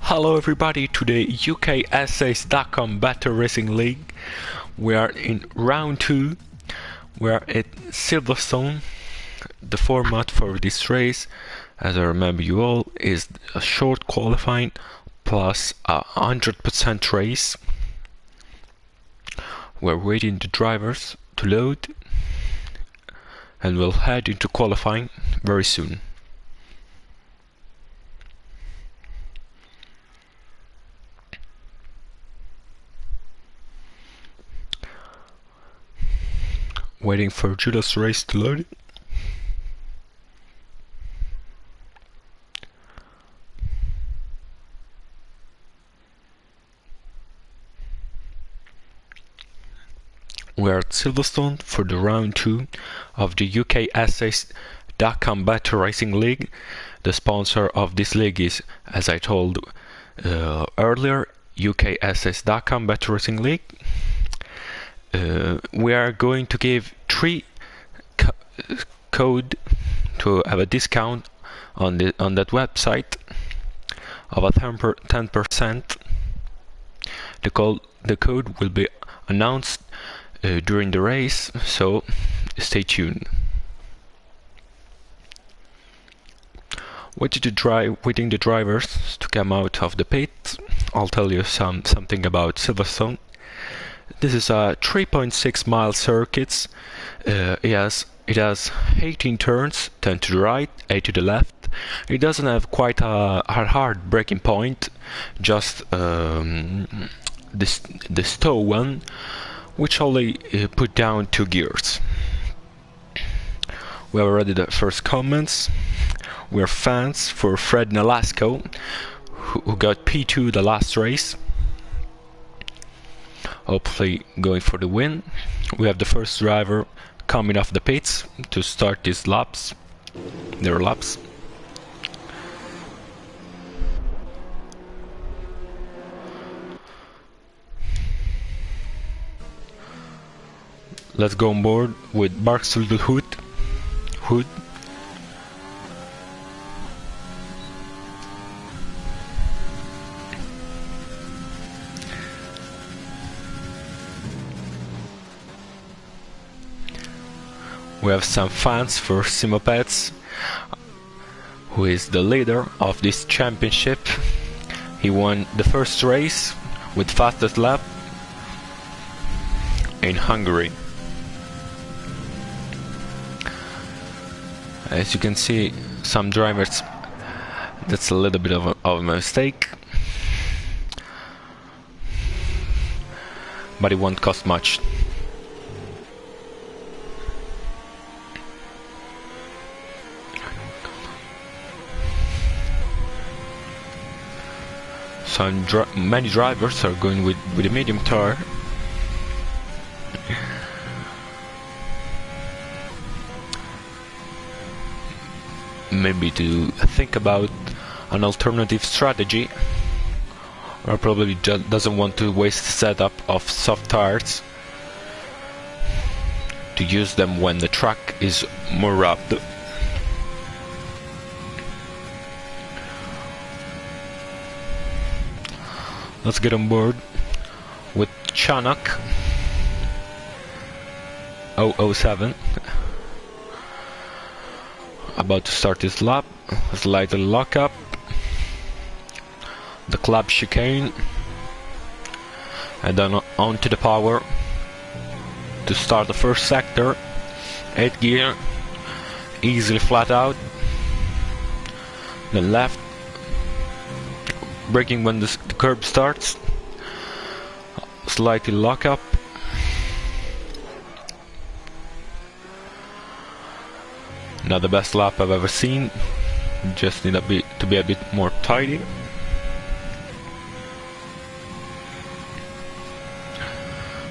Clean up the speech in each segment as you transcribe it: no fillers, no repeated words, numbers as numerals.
Hello everybody to the UKSA's.com Battle Racing League. We are in round 2. We are at Silverstone. The format for this race, as I remember you all, is a short qualifying plus a 100% race. We're waiting the drivers to load and we'll head into qualifying very soon. Waiting for Judas race to load. We are at Silverstone for the round 2 of the UKSA's.com Battle Racing League. The sponsor of this league is, as I told earlier, UKSA's.com Battle Racing League. We are going to give 3 code to have a discount on that website of a 10%. The code will be announced during the race, so stay tuned. Waiting the drivers to come out of the pit. I'll tell you something about Silverstone. This is a 3.6 mile circuit. It has 18 turns, 10 to the right, 8 to the left. It doesn't have quite a hard braking point, just the stow one, which only put down 2 gears. We have already the first comments. We're fans for Fred Nolasco, who got P2 the last race. Hopefully going for the win. We have the first driver coming off the pits to start their laps. Let's go on board with Barks Little Hood. We have some fans for Simopets, who is the leader of this championship. He won the first race with fastest lap in Hungary. As you can see, some drivers, that's a little bit of a mistake, but it won't cost much. Many drivers are going with a medium tire. Maybe to think about an alternative strategy, or probably doesn't want to waste the setup of soft tires to use them when the track is more rough. Let's get on board with Chanak 007. About to start his lap. Slight lock up. The club chicane. And then on to the power to start the first sector. 8 gear. Easily flat out. Then left. Braking when the curb starts. Slightly lock up. Not the best lap I've ever seen. Just need to be a bit more tidy.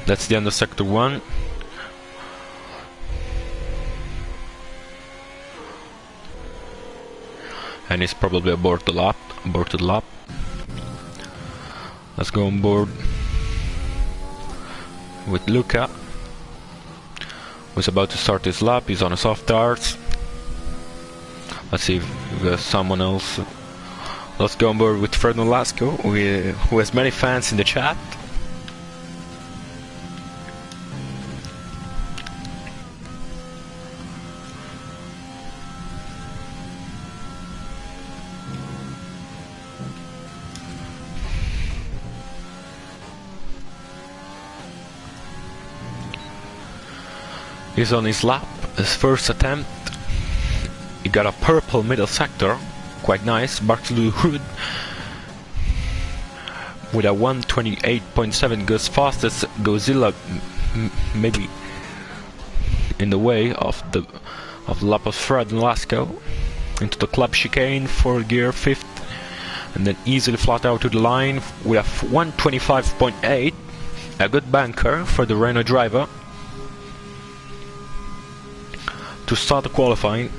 That's the end of sector 1. And he's probably aboard the lap. Let's go on board with Luca, who's about to start his lap. He's on a soft tires. Let's see if there's someone else Let's go on board with Fernando Lasco, who has many fans in the chat. He's on his lap, his first attempt. He got a purple middle sector, quite nice. Bartolu Hood with a 128.7 goes fastest. Godzilla maybe in the way of the lap of Fred and Lasco into the club chicane, 4th gear, 5th, and then easily flat out to the line with a 125.8. A good banker for the Renault driver to start the qualifying.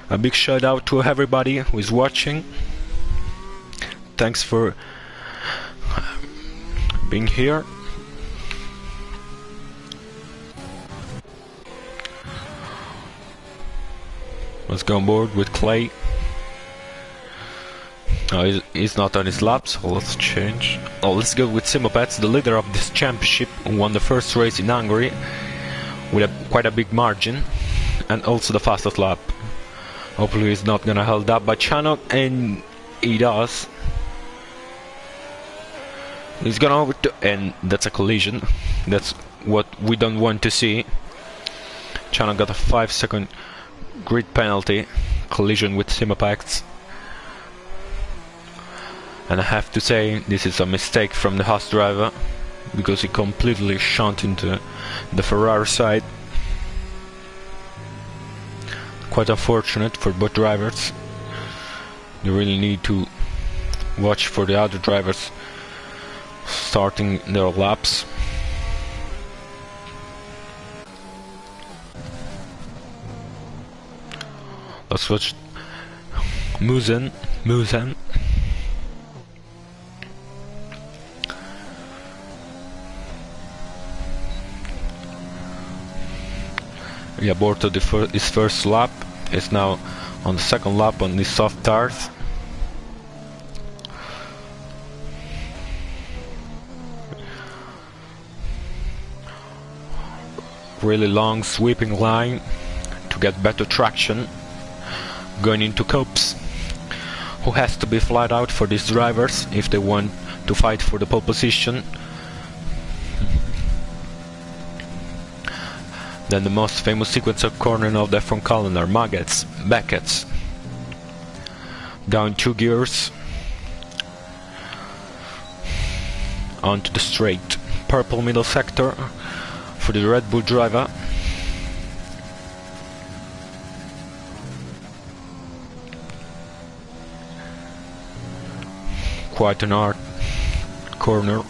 A big shout out to everybody who is watching. Thanks for being here. Let's go on board with Clay. Oh, he's not on his lap, so let's change. Oh, let's go with Simopets, the leader of this championship, who won the first race in Hungary with quite a big margin, and also the fastest lap. Hopefully he's not gonna hold up by Chanok, and he does. He's gonna overtake, and that's a collision. That's what we don't want to see. Chanok got a 5-second grid penalty, collision with Simopets. And I have to say, this is a mistake from the Haas driver, because he completely shunt into the Ferrari side. Quite unfortunate for both drivers. You really need to watch for the other drivers starting their laps. Let's watch Musen. He aborted his first lap. Is now on the second lap on these soft tires. Really long sweeping line to get better traction going into copes, who has to be flat out for these drivers if they want to fight for the pole position. Then the most famous sequence of corner of the F1 calendar, Beckett's. Down 2 gears. Onto the straight. Purple middle sector for the Red Bull driver. Quite an hard corner.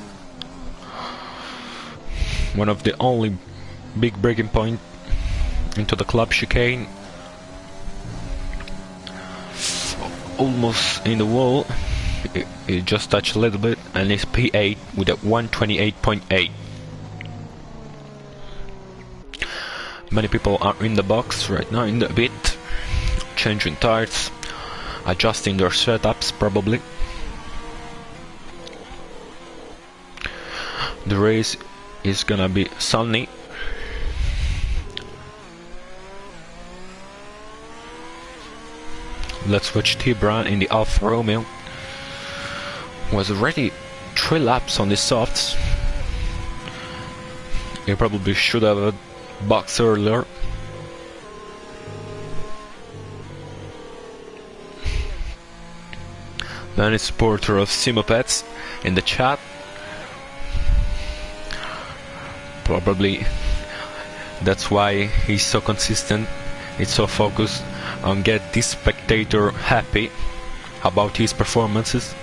One of the only big breaking point into the club chicane. Almost in the wall. It just touched a little bit, and it's P8 with a 128.8. Many people are in the box right now, in the pit, changing tires, adjusting their setups probably. The race is gonna be sunny. Let's watch Tibran in the Alfa Romeo. Was already 3 laps on the softs. He probably should have a box earlier. Many supporter of Simopets in the chat. Probably that's why he's so consistent. He's so focused on get this spectator happy about his performances.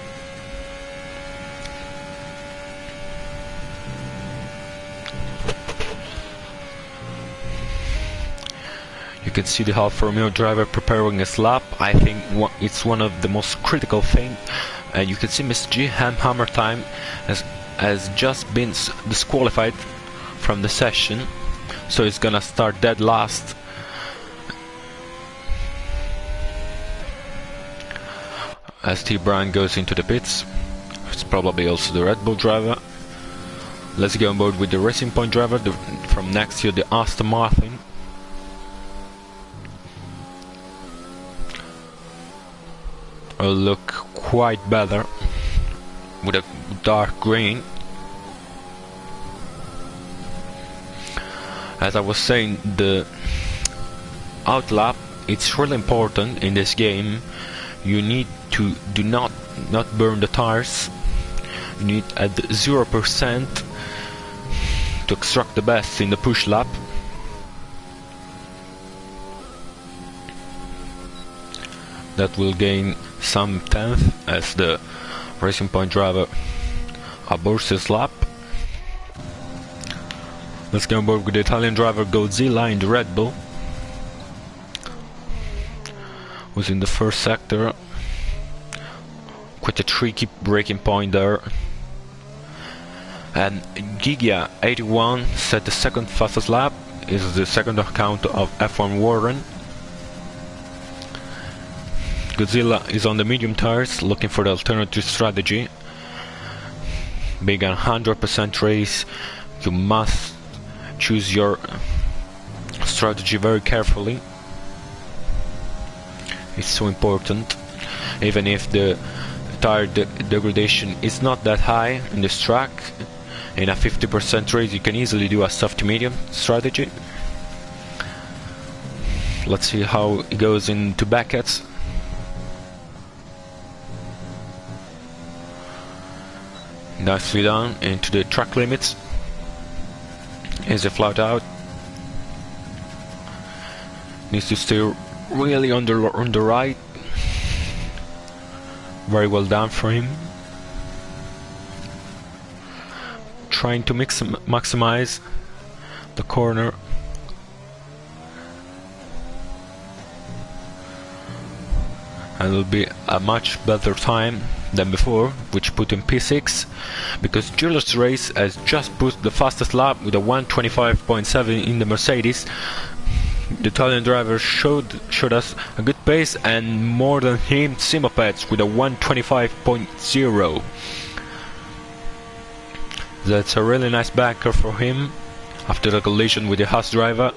You can see the Alfa Romeo driver preparing his lap. I think it's one of the most critical things. And you can see Miss G Hammer time has just been disqualified from the session, so it's gonna start dead last. as T. Brand goes into the pits. It's probably also the Red Bull driver. Let's go on board with the Racing Point driver from next year, the Aston Martin. Will look quite better with a dark green. As I was saying, the outlap, it's really important in this game. You need to not burn the tires. You need at 0% to extract the best in the push lap. That will gain some 10th as the Racing Point driver aborts his lap. Let's go on board with the Italian driver Godzilla in the Red Bull, who's in the first sector. Quite a tricky braking point there. And Gigia 81 set the second fastest lap. Is the second account of F1 Warren. Godzilla is on the medium tires, looking for the alternative strategy. Being a 100% race, you must choose your strategy very carefully. It's so important. Even if the tire degradation is not that high in this track, in a 50% race you can easily do a soft to medium strategy. Let's see how it goes into Beckett's. Nicely done into the track limits. Easy flat out. Needs to steer really on the right. Very well done for him. Trying to maximize the corner. And it'll be a much better time than before, which put him P6, because Julius Race has just put the fastest lap with a 1:25.7 in the Mercedes. The Italian driver showed us a good pace, and more than him, Simopets with a 1:25.0. That's a really nice backer for him after the collision with the Haas driver.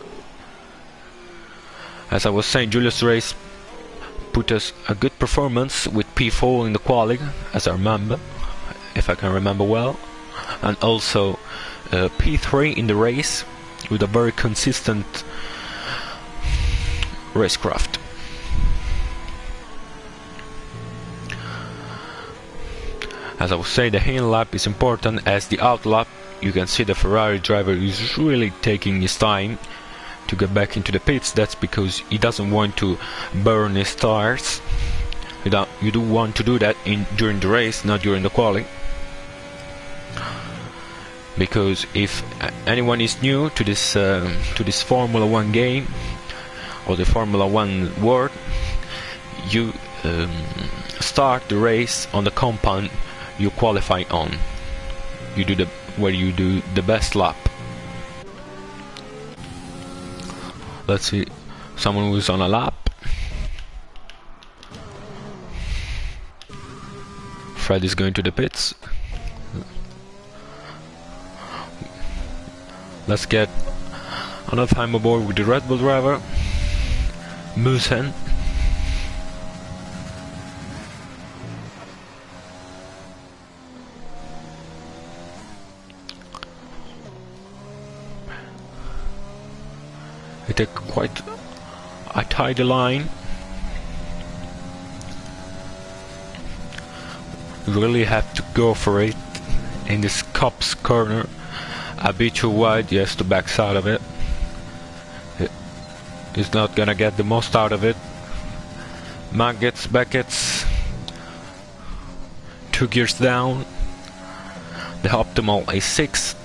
As I was saying, Julius Race put us a good performance with P4 in the quali, as I remember, if I can remember well, and also P3 in the race with a very consistent racecraft. As I was saying, the in lap is important, as the out lap you can see the Ferrari driver is really taking his time to get back into the pits. That's because he doesn't want to burn his tires. You do want to do that during the race, not during the quali. Because if anyone is new to this Formula 1 game or the Formula 1 world, you start the race on the compound you qualify on. You do where you do the best lap. Let's see, someone who's on a lap. Fred is going to the pits. Let's get another time aboard with the Red Bull driver, Musen. They take quite a tidy line. You really have to go for it in this Copse corner. A bit too wide, he has to backside of it. He's not gonna get the most out of it. Beckett's 2 gears down. The optimal is 6.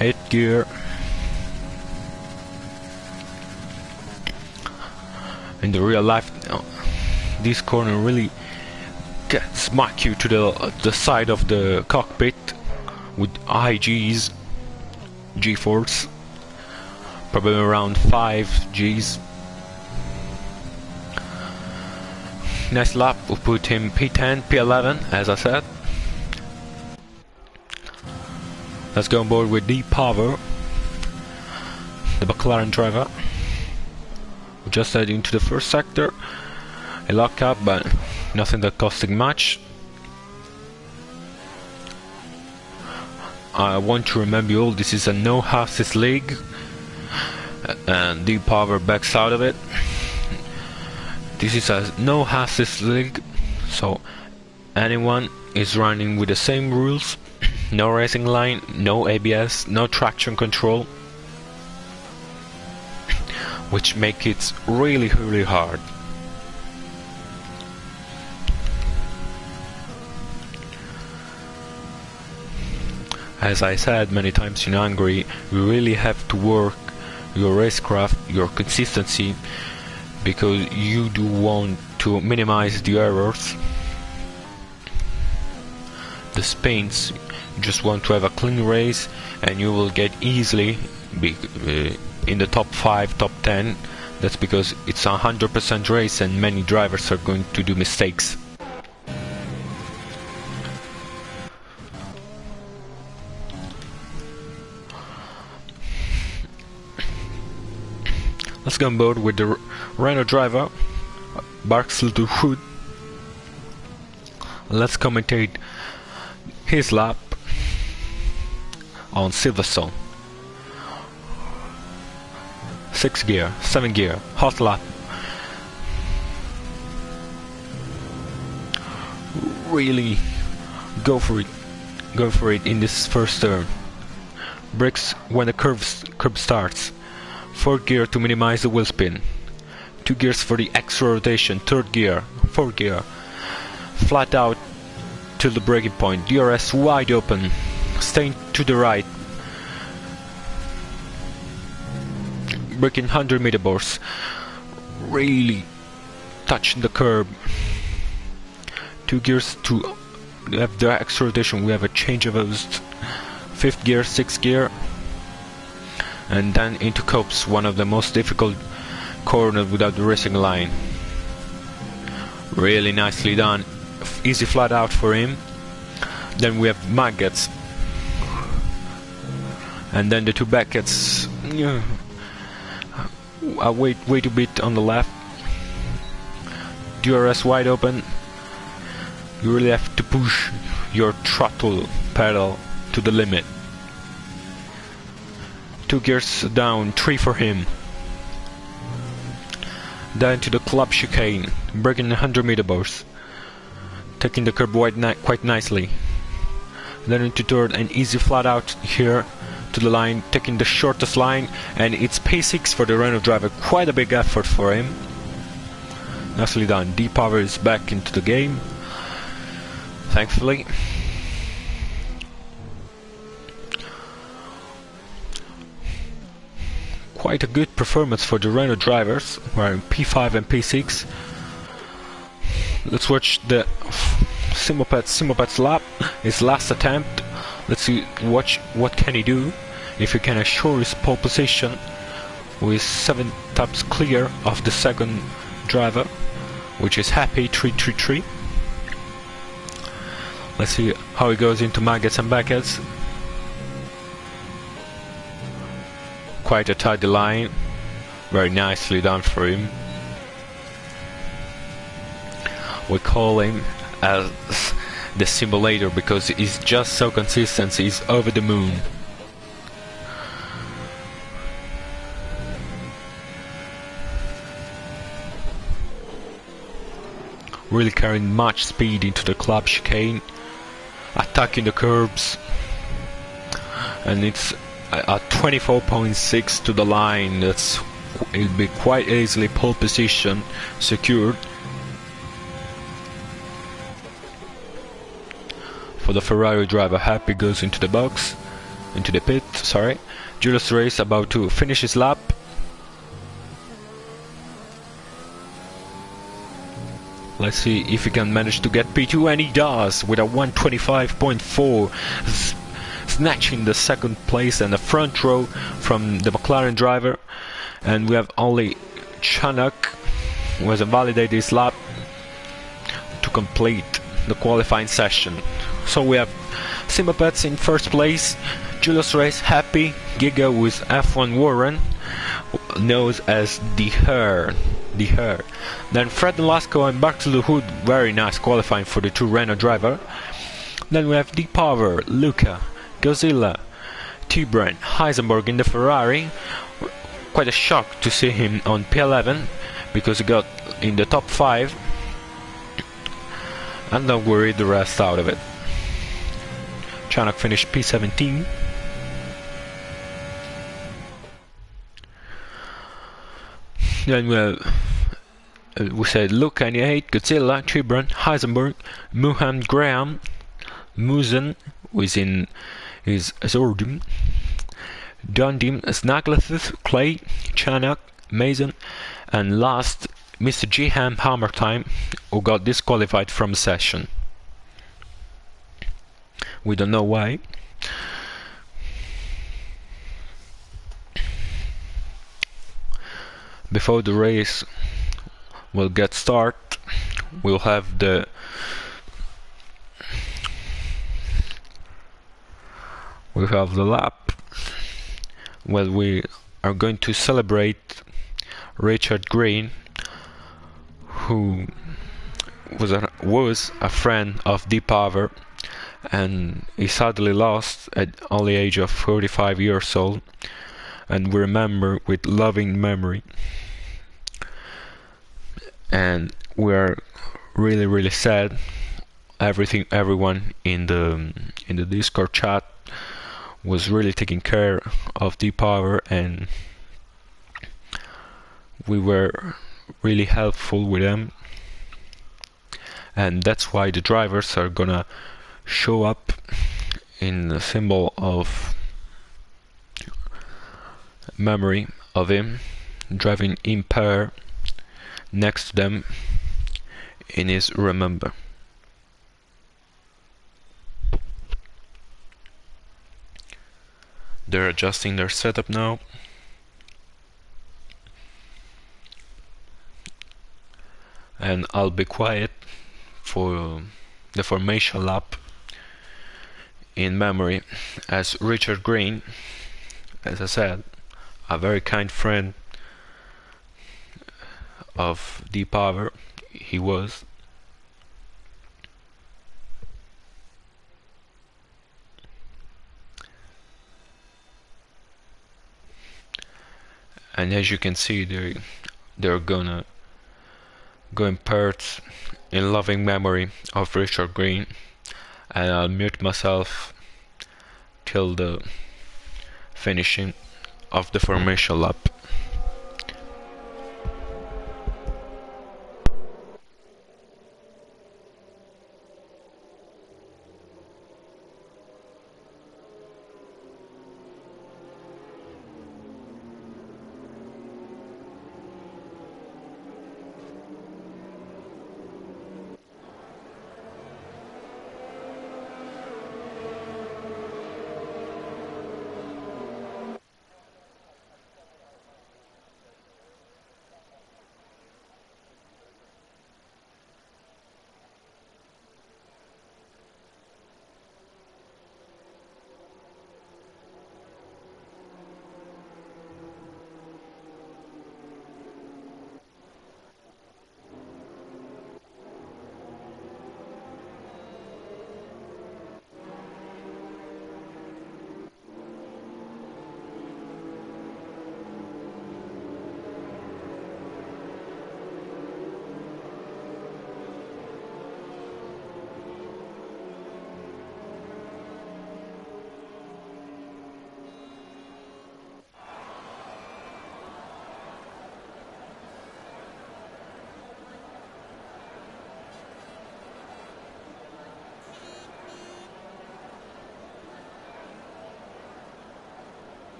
8 gear. In the real life, this corner really smack you to the side of the cockpit with high G-force, probably around 5 Gs. nice lap. We put him P10, P11, as I said. Let's go on board with Deep Power, the McLaren driver. We just head into the first sector. A lock up, but nothing that costing much. I want to remind you all, this is a no hasses league, and Deep Power backs out of it. This is a no hasses league, so anyone is running with the same rules. No racing line, no ABS, no traction control, which make it really hard. As I said many times in Hungary, you really have to work your racecraft, your consistency, because you do want to minimize the errors, the spins. You just want to have a clean race, and you will get easily in the top 5, top 10. That's because it's a 100% race and many drivers are going to do mistakes. Let's go on board with the Renault driver, barks little hood. Let's commentate his lap on Silverstone. 6 gear, 7 gear, hot lap. Really go for it in this first turn. Brakes when the curb starts. 4th gear to minimize the wheel spin. 2 gears for the extra rotation. 3rd gear, 4th gear. Flat out till the braking point. DRS wide open. Staying to the right. Braking 100 meter bars. Really touching the curb. 2 gears to have the extra rotation. We have a change of host. 5th gear, 6th gear. And then into copse, one of the most difficult corners without the racing line. Really nicely done. Easy flat out for him. Then we have maggots, and then the 2 buckets. I wait a bit on the left. DRS wide open. You really have to push your throttle pedal to the limit. 2 gears down, 3 for him. Then to the club chicane, braking 100 meter bars, taking the curb quite nicely. Then into 3rd, and easy flat out here to the line, taking the shortest line, and it's P6 for the Renault driver. Quite a big effort for him. Nicely done. Deep Power is back into the game, thankfully. Quite a good performance for the Renault drivers. We're in P5 and P6. Let's watch the Simopet's lap, his last attempt. Let's see what can he do, if he can assure his pole position with 7 taps clear of the second driver, which is happy 333. Let's see how he goes into maggots and buckets. Quite a tidy line, very nicely done for him. We call him as the simulator because he's just so consistent, he's over the moon. Really carrying much speed into the club chicane, attacking the curbs, and it's at 24.6 to the line. It'll be quite easily pole position secured for the Ferrari driver. Happy goes into the box, into the pit, sorry. Julius Race about to finish his lap. Let's see if he can manage to get P2, and he does with a 125.4, snatching the 2nd place and the front row from the McLaren driver. And we have only Chanak who has validated his lap. complete the qualifying session. So we have Simapets in first place, Julius Reyes happy, Giga with F1 Warren, known as the Hare. Then Fred Nolasco and Bartolo Hood, very nice qualifying for the two Renault driver. Then we have Deep Power, Luca, Godzilla, T-Brain, Heisenberg in the Ferrari. Quite a shock to see him on P11 because he got in the top 5. And don't worry the rest out of it. Chanak finished P17. Then we said Luca 98, Godzilla, Chibran, Heisenberg, Muhan Graham, Muzen within his Azordim, Dundim, Snaglethith, Clay, Chanak, Mason, and last Mr. G-Ham Hammertime, who got disqualified from the session. We don't know why. Before the race will get started, we'll have the lap. Well, we are going to celebrate Richard Green, who was a friend of Deep Power, and he sadly lost at only age of 45 years old, and we remember with loving memory. And we are really sad. Everyone in the Discord chat was really taking care of Deep Power, and we were really helpful with them. And that's why the drivers are gonna show up in the symbol of memory of him, driving in pair next to them in his remember. They're adjusting their setup now. And I'll be quiet for the formation lap in memory, as Richard Green, as I said, a very kind friend of Deep Power, he was. And as you can see, they're gonna go in pairs in loving memory of Richard Green, and I'll mute myself till the finishing of the formation lap.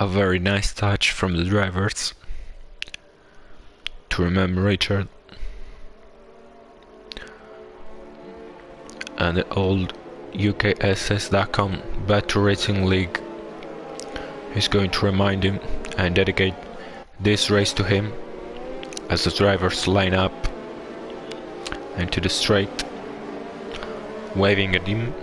A very nice touch from the drivers to remember Richard. And the old UKSS.com Battle Racing League is going to remind him and dedicate this race to him as the drivers line up into the straight, waving at him.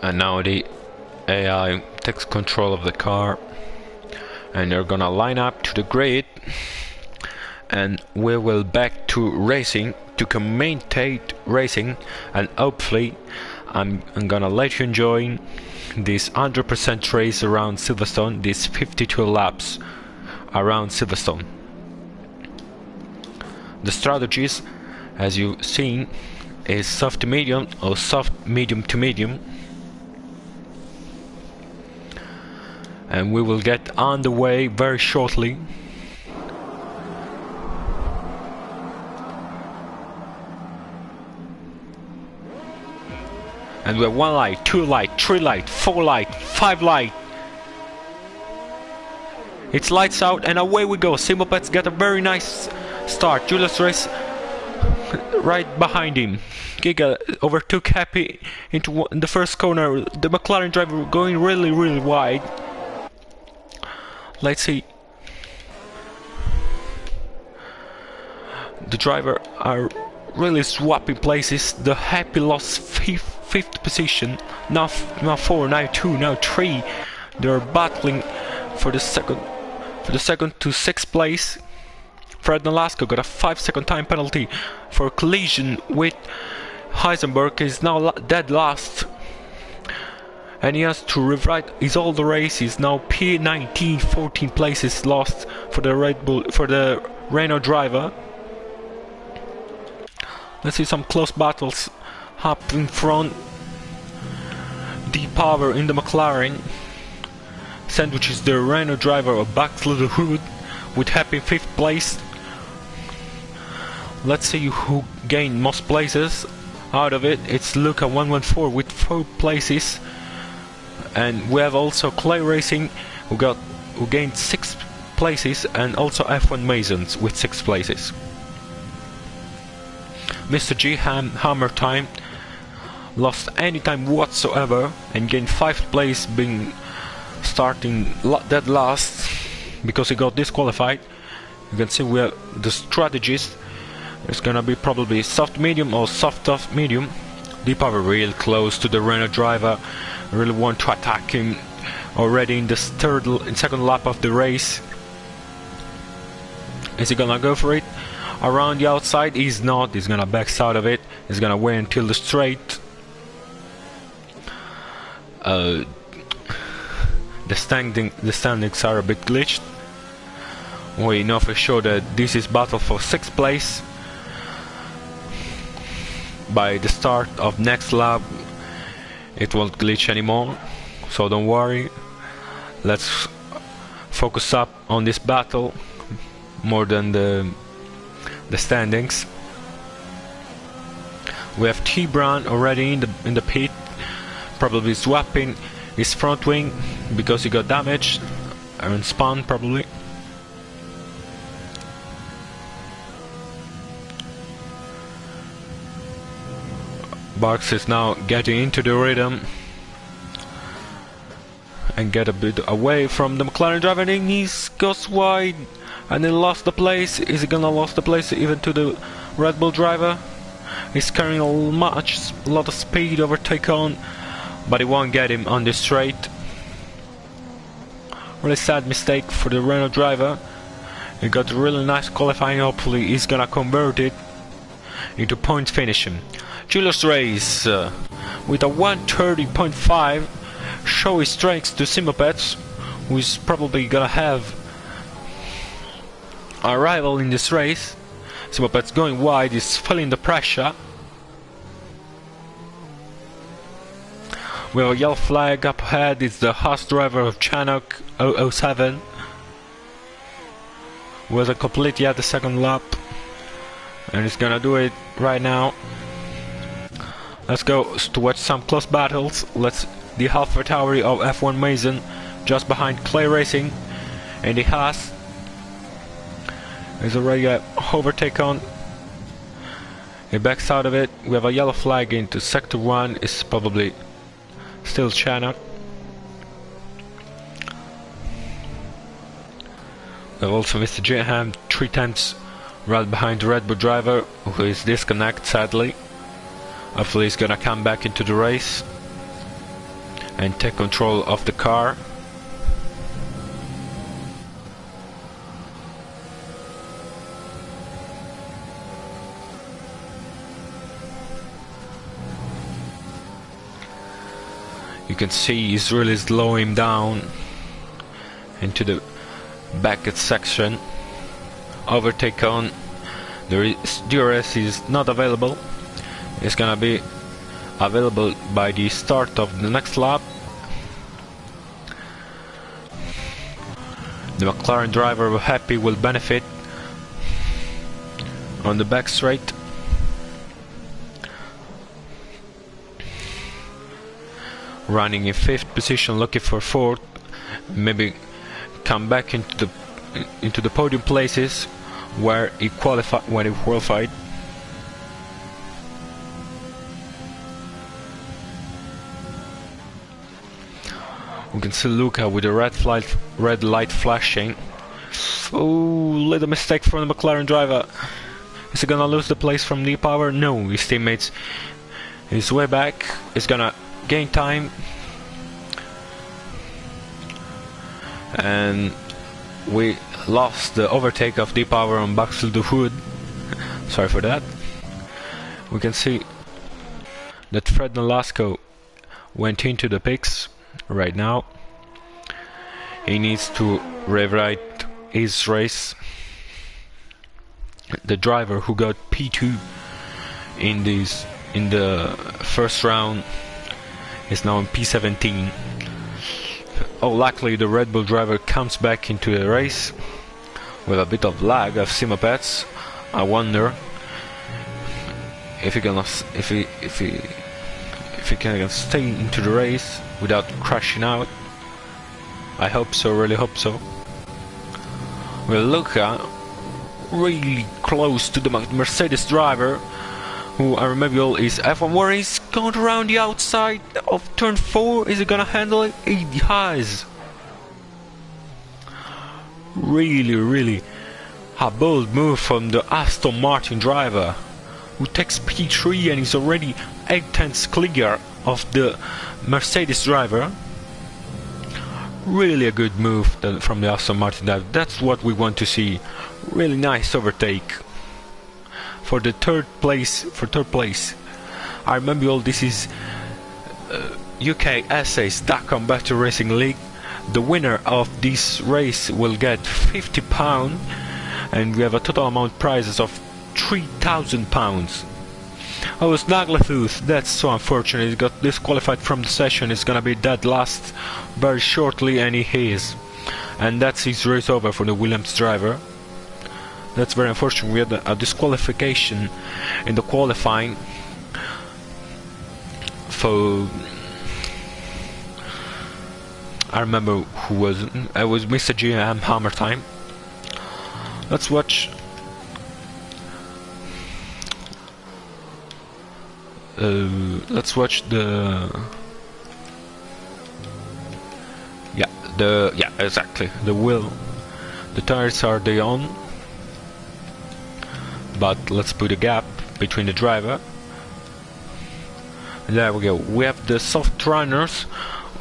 And now the AI takes control of the car and they're gonna line up to the grid, and we will back to racing, to commentate racing, and hopefully I'm gonna let you enjoy this 100% race around Silverstone, these 52 laps around Silverstone. The strategies, as you've seen, is soft to medium or soft medium to medium. And we will get on the way very shortly. And we have 1 light, 2 light, 3 light, 4 light, 5 light. It's lights out and away we go. Simopets get a very nice start. Julius Race right behind him. Giga overtook Happy into the first corner. The McLaren driver going really wide. Let's see. The driver are really swapping places. The Happy lost fifth position. Now 4, now 2, now 3. They're battling for the second to 6th place. Fred Nolasco got a 5-second time penalty for a collision with Heisenberg. Is now dead last. And he has to rewrite his all the races. Now P19, 14 places lost for the Red Bull, for the Renault driver. Let's see some close battles up in front. Deep power in the McLaren sandwiches the Renault driver back to the hood with Happy 5th place. Let's see who gained most places out of it. It's Luca 114 with 4 places. And we have also Clay Racing who gained 6 places, and also F1 Masons with 6 places. Mr. G Hammer Time lost any time whatsoever and gained 5th place, being starting dead last because he got disqualified. You can see we have the strategies. It's gonna be probably soft medium or soft tough medium. Deep power real close to the Renault driver. Really want to attack him already in the second lap of the race. Is he gonna go for it? Around the outside? He's not. He's gonna backside of it. He's gonna wait until the straight. The standings are a bit glitched. We know for sure that this is battle for 6th place. By the start of next lap it won't glitch anymore, so don't worry. Let's focus up on this battle more than the standings. We have T Brown already in the pit, probably swapping his front wing because he got damaged and spun probably. Barks is now getting into the rhythm and get a bit away from the McLaren driver, and he goes wide and he lost the place. Is he gonna lose the place even to the Red Bull driver? He's carrying a lot of speed, overtake on, but he won't get him on the straight. Really sad mistake for the Renault driver. He got really nice qualifying. Hopefully he's gonna convert it into points finishing. Julius Race with a 130.5 show his strengths to Simopets, who is probably gonna have a rival in this race. Simopets going wide, is feeling the pressure. We have a yellow flag up ahead, it's the Haas driver of Chanok 007. Wasn't complete yet the second lap, and he's gonna do it right now. Let's go to watch some close battles. The AlphaTauri of F1 Mason just behind Clay Racing, and the Haas is already got overtake on. He backs out of it. We have a yellow flag into sector 1. It's probably still Chanok. We have also Mr. Jiham 3 times right behind the Red Bull driver, who is disconnected sadly. Hopefully he's gonna come back into the race and take control of the car. You can see he's really slowing him down into the back section. Overtake on. The DRS is not available. It's gonna be available by the start of the next lap. The McLaren driver happy will benefit on the back straight. Running in 5th position, looking for 4th, maybe come back into the podium places where he qualified. We can see Luca with the red light flashing. Oh, little mistake from the McLaren driver. Is he gonna lose the place from Lee Power? No, his teammates is way back. He's gonna gain time. And we lost the overtake of Deep Power on Baxel de Hood. Sorry for that. We can see that Fred Nolasco went into the pits right now. He needs to rewrite his race. The driver who got P2 in the first round is now in P17. Oh, luckily the Red Bull driver comes back into the race with a bit of lag of Simopets. I wonder if he can stay into the race without crashing out. I hope so, really hope so. Well, Luca really close to the Mercedes driver, who I remember is F1 where he's going around the outside of turn 4. Is he gonna handle it? He has. Really a bold move from the Aston Martin driver, who takes P3 and is already 8/10 clear of the Mercedes driver. Really a good move from the Aston Martin driver. That's what we want to see. Really nice overtake. For third place. I remember all this is UK SA's Dakar Battle Racing League. The winner of this race will get £50, and we have a total amount prizes of £3,000. Oh, Snaggletooth, that's so unfortunate. He got disqualified from the session. He's gonna be dead last very shortly, and he is. And that's his race over for the Williams driver. That's very unfortunate. We had a disqualification in the qualifying for... I remember who was it. It was Mr. GM Hammer time. Let's watch... let's watch the... Yeah, exactly. The wheel. The tires are they on. But let's put a gap between the driver. There we go. We have the soft runners,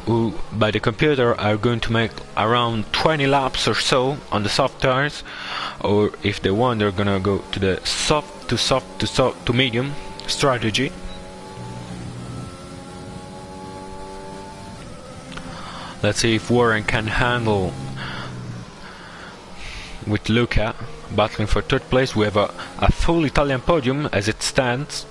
who by the computer are going to make around 20 laps or so on the soft tires, or if they want, they're gonna go to the soft to medium strategy. Let's see if Warren can handle with Luca battling for third place. We have a full Italian podium as it stands,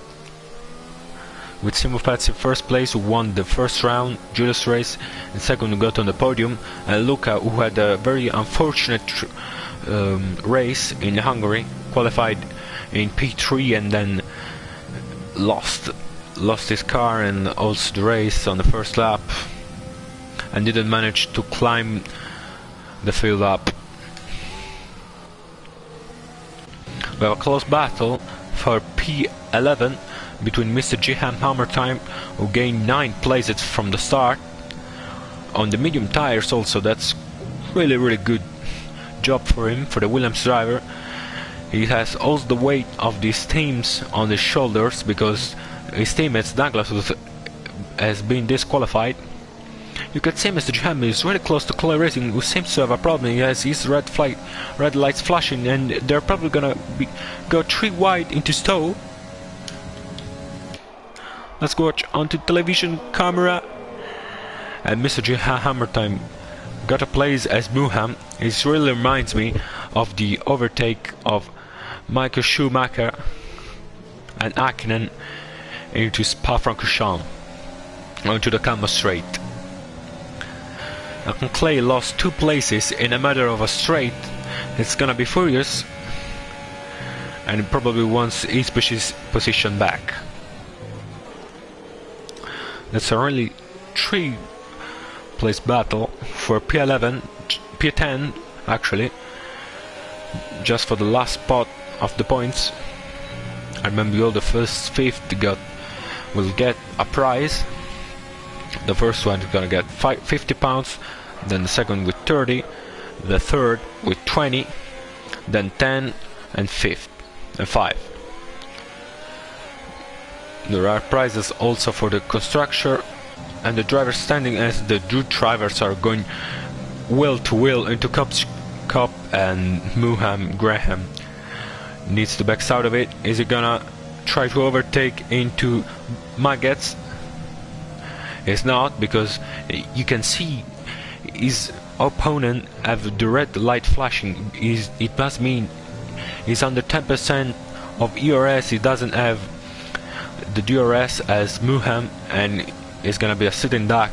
with Simo Pazzi in first place, who won the first round Judas race, and second who got on the podium, and Luca, who had a very unfortunate race in Hungary, qualified in P3 and then lost his car and also the race on the first lap, and didn't manage to climb the field up. We have a close battle for P11 between Mr. Jiham Hammertime, who gained 9 places from the start on the medium tires. Also, that's really good job for him, for the Williams driver. He has all the weight of these teams on his shoulders because his teammates Douglas has been disqualified. You can see Mr. Jiham is really close to Clay Racing, who seems to have a problem. He has his red lights flashing, and they're probably gonna go 3 wide into Stowe. Let's go watch onto television camera. And Mr. Jiham Hammertime got a place as Muham. It really reminds me of the overtake of Michael Schumacher and Akinen into Spa-Francorchamps onto the Calma Straight. And Clay lost 2 places in a matter of a straight. It's gonna be furious, and he probably wants his position back. That's a really 3-place battle for P11, P10 actually, just for the last spot of the points. I remember all the first 5th will get a prize. The first one is gonna get £50, then the second with 30, the third with 20, then 10, and 5th and 5. There are prizes also for the constructor and the driver standing, as the drivers are going wheel to wheel into Cup, and Muham Graham needs to back out of it. Is he gonna try to overtake into Maggots? It's not, because you can see his opponent have the red light flashing. It must mean he's under 10% of ERS. He doesn't have the DRS as Muham, and it's gonna be a sitting duck,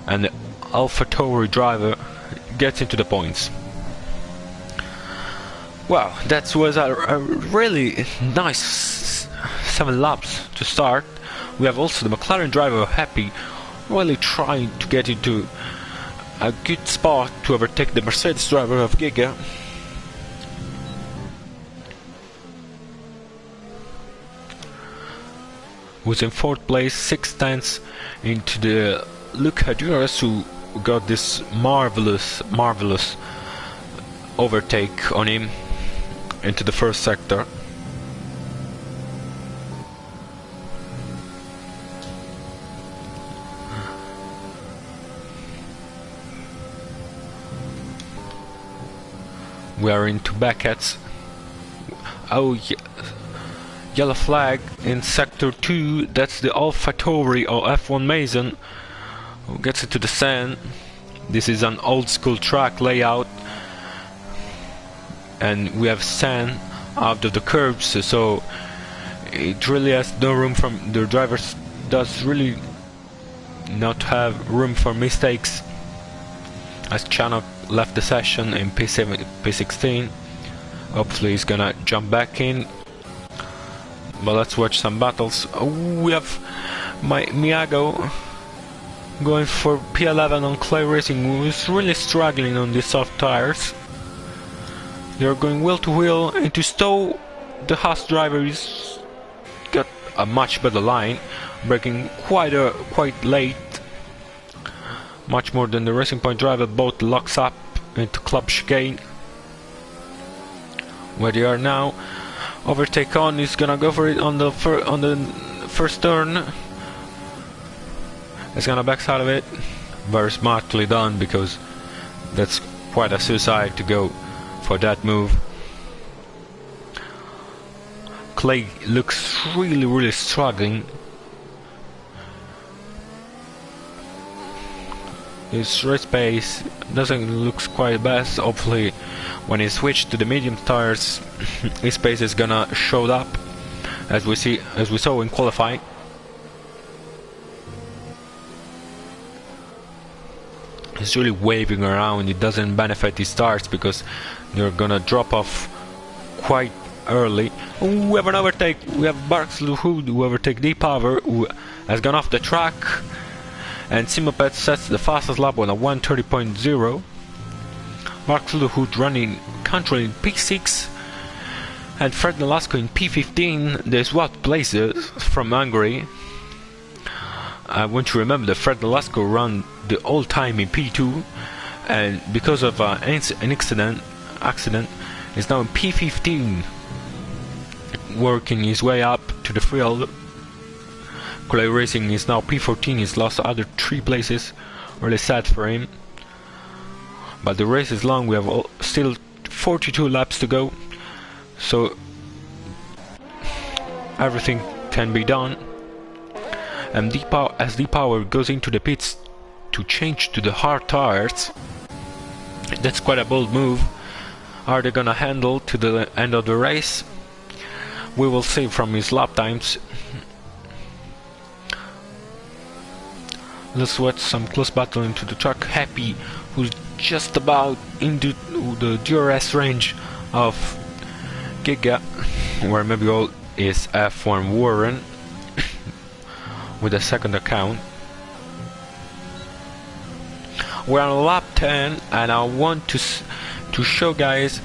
and the AlphaTauri driver gets into the points. Wow, that was a really nice 7 laps to start. We have also the McLaren driver Happy, really trying to get into a good spot to overtake the Mercedes driver of Giga. Who's in 4th place, 6 tenths into the Luca Duras, who got this marvelous overtake on him into the first sector. We are into Beckett's. Oh yeah. Yellow flag in sector 2. That's the AlphaTauri or F1 Mason who gets into the sand. This is an old school track layout, and we have sand out of the curbs, so it really has no room from the drivers. Does really not have room for mistakes, as Chanok left the session in P16. Hopefully he's gonna jump back in. But let's watch some battles. We have Miyago going for P11 on Clay Racing, who is really struggling on these soft tires. They're going wheel to wheel into Stowe. The Haas driver is got a much better line, braking quite late, much more than the Racing Point driver. Both locks up into Club Chicane, where they are now. Overtake on, he's gonna go for it on the first turn. He's gonna back out of it. Very smartly done, because that's quite a suicide to go for that move. Clay looks really struggling. His race pace doesn't look quite best. Hopefully, when he switched to the medium tires, his pace is gonna show up, as we saw in qualifying. He's really waving around. It doesn't benefit his tires because they're gonna drop off quite early. Ooh, we have an overtake. We have Barks Luhud who overtake Deep Power, who has gone off the track. And Simopet sets the fastest lap on a 1:30.0. Mark Luhut running controlling P6, and Fred Nolasco in P15. They swapped places from Hungary. I want to remember that Fred Nolasco ran the whole time in P2, and because of an accident, is now in P15, working his way up to the field. Clay Racing is now P14. He's lost the other 3 places. Really sad for him. But the race is long. We have still 42 laps to go, so everything can be done. And as Deep Power goes into the pits to change to the hard tires, that's quite a bold move. Are they gonna handle to the end of the race? We will see from his lap times. Let's watch some close battle into the track. Happy, who's just about into the DRS range of Giga, where maybe all is F1 Warren with a second account. We're on lap 10, and I want to show guys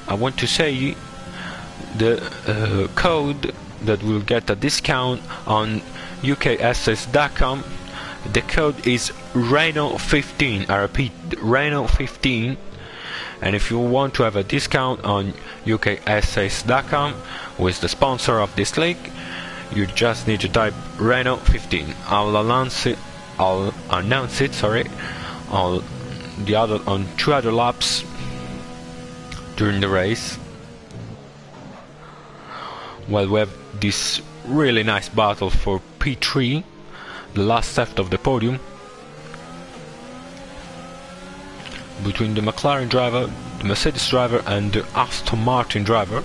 I want to say the code that will get a discount on ukss.com. The code is Reno15. I repeat, Reno15. And if you want to have a discount on ukss.com, who is the sponsor of this league, you just need to type Reno15. I'll announce it. Sorry, on 2 other laps during the race. Well, we have this really nice battle for P3. The last left of the podium between the McLaren driver, the Mercedes driver, and the Aston Martin driver.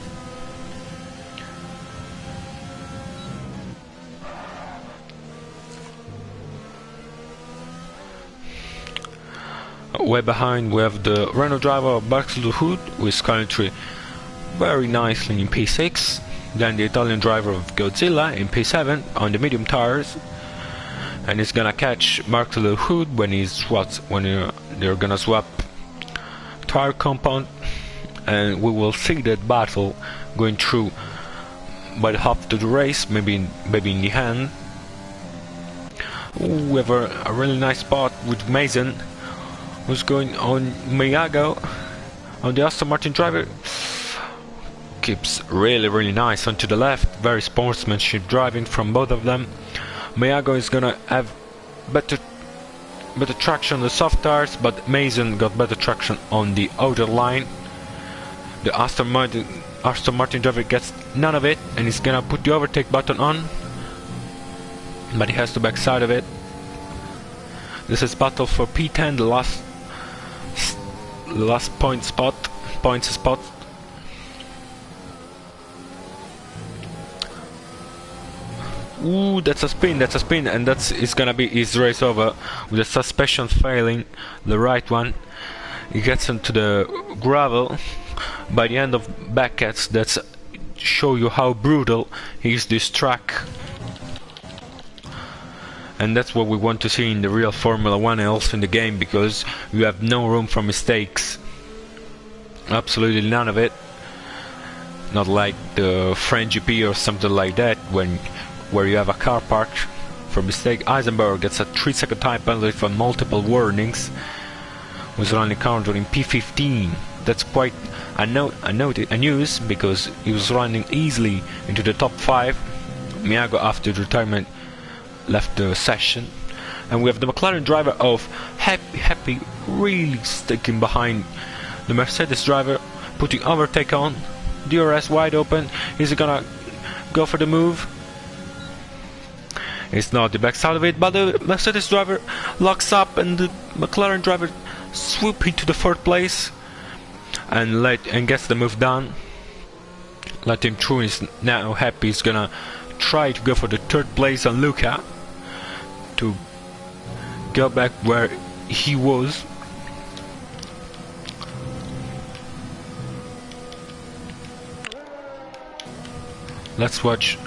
Way behind we have the Renault driver Barks Luhut, who is currently very nicely in P6. Then the Italian driver of Godzilla in P7 on the medium tires. And he's gonna catch Mark Luhut when they're gonna swap tire compound, and we will see that battle going through by the half of the race, maybe in the end. Ooh, we have a really nice spot with Mason, who's going on Miyago on the Aston Martin driver. Keeps really nice onto the left. Very sportsmanship driving from both of them. Miyago is gonna have better traction on the soft tires, but Mason got better traction on the outer line. The Aston Martin driver gets none of it, and he's gonna put the overtake button on, but he has to backside of it. This is battle for P10, the last points spot. Ooh, that's a spin, and it's gonna be his race over with the suspension failing, the right one. He gets into the gravel. By the end of Beckett, that's show you how brutal is this track. And that's what we want to see in the real Formula 1 and also in the game, because you have no room for mistakes. Absolutely none of it. Not like the French GP or something like that, where you have a car parked for mistake. Eisenberg gets a 3-second time penalty for multiple warnings. Was running counter in P15. That's quite a news, because he was running easily into the top 5. Miyago, after retirement, left the session. And we have the McLaren driver of Happy really sticking behind the Mercedes driver, putting overtake on. DRS wide open. Is he gonna go for the move? It's not the backside of it, but the Mercedes driver locks up and the McLaren driver swoop into the 4th place and gets the move done. Let him through. Is now happy. He's gonna try to go for the 3rd place on Luca to go back where he was. Let's watch.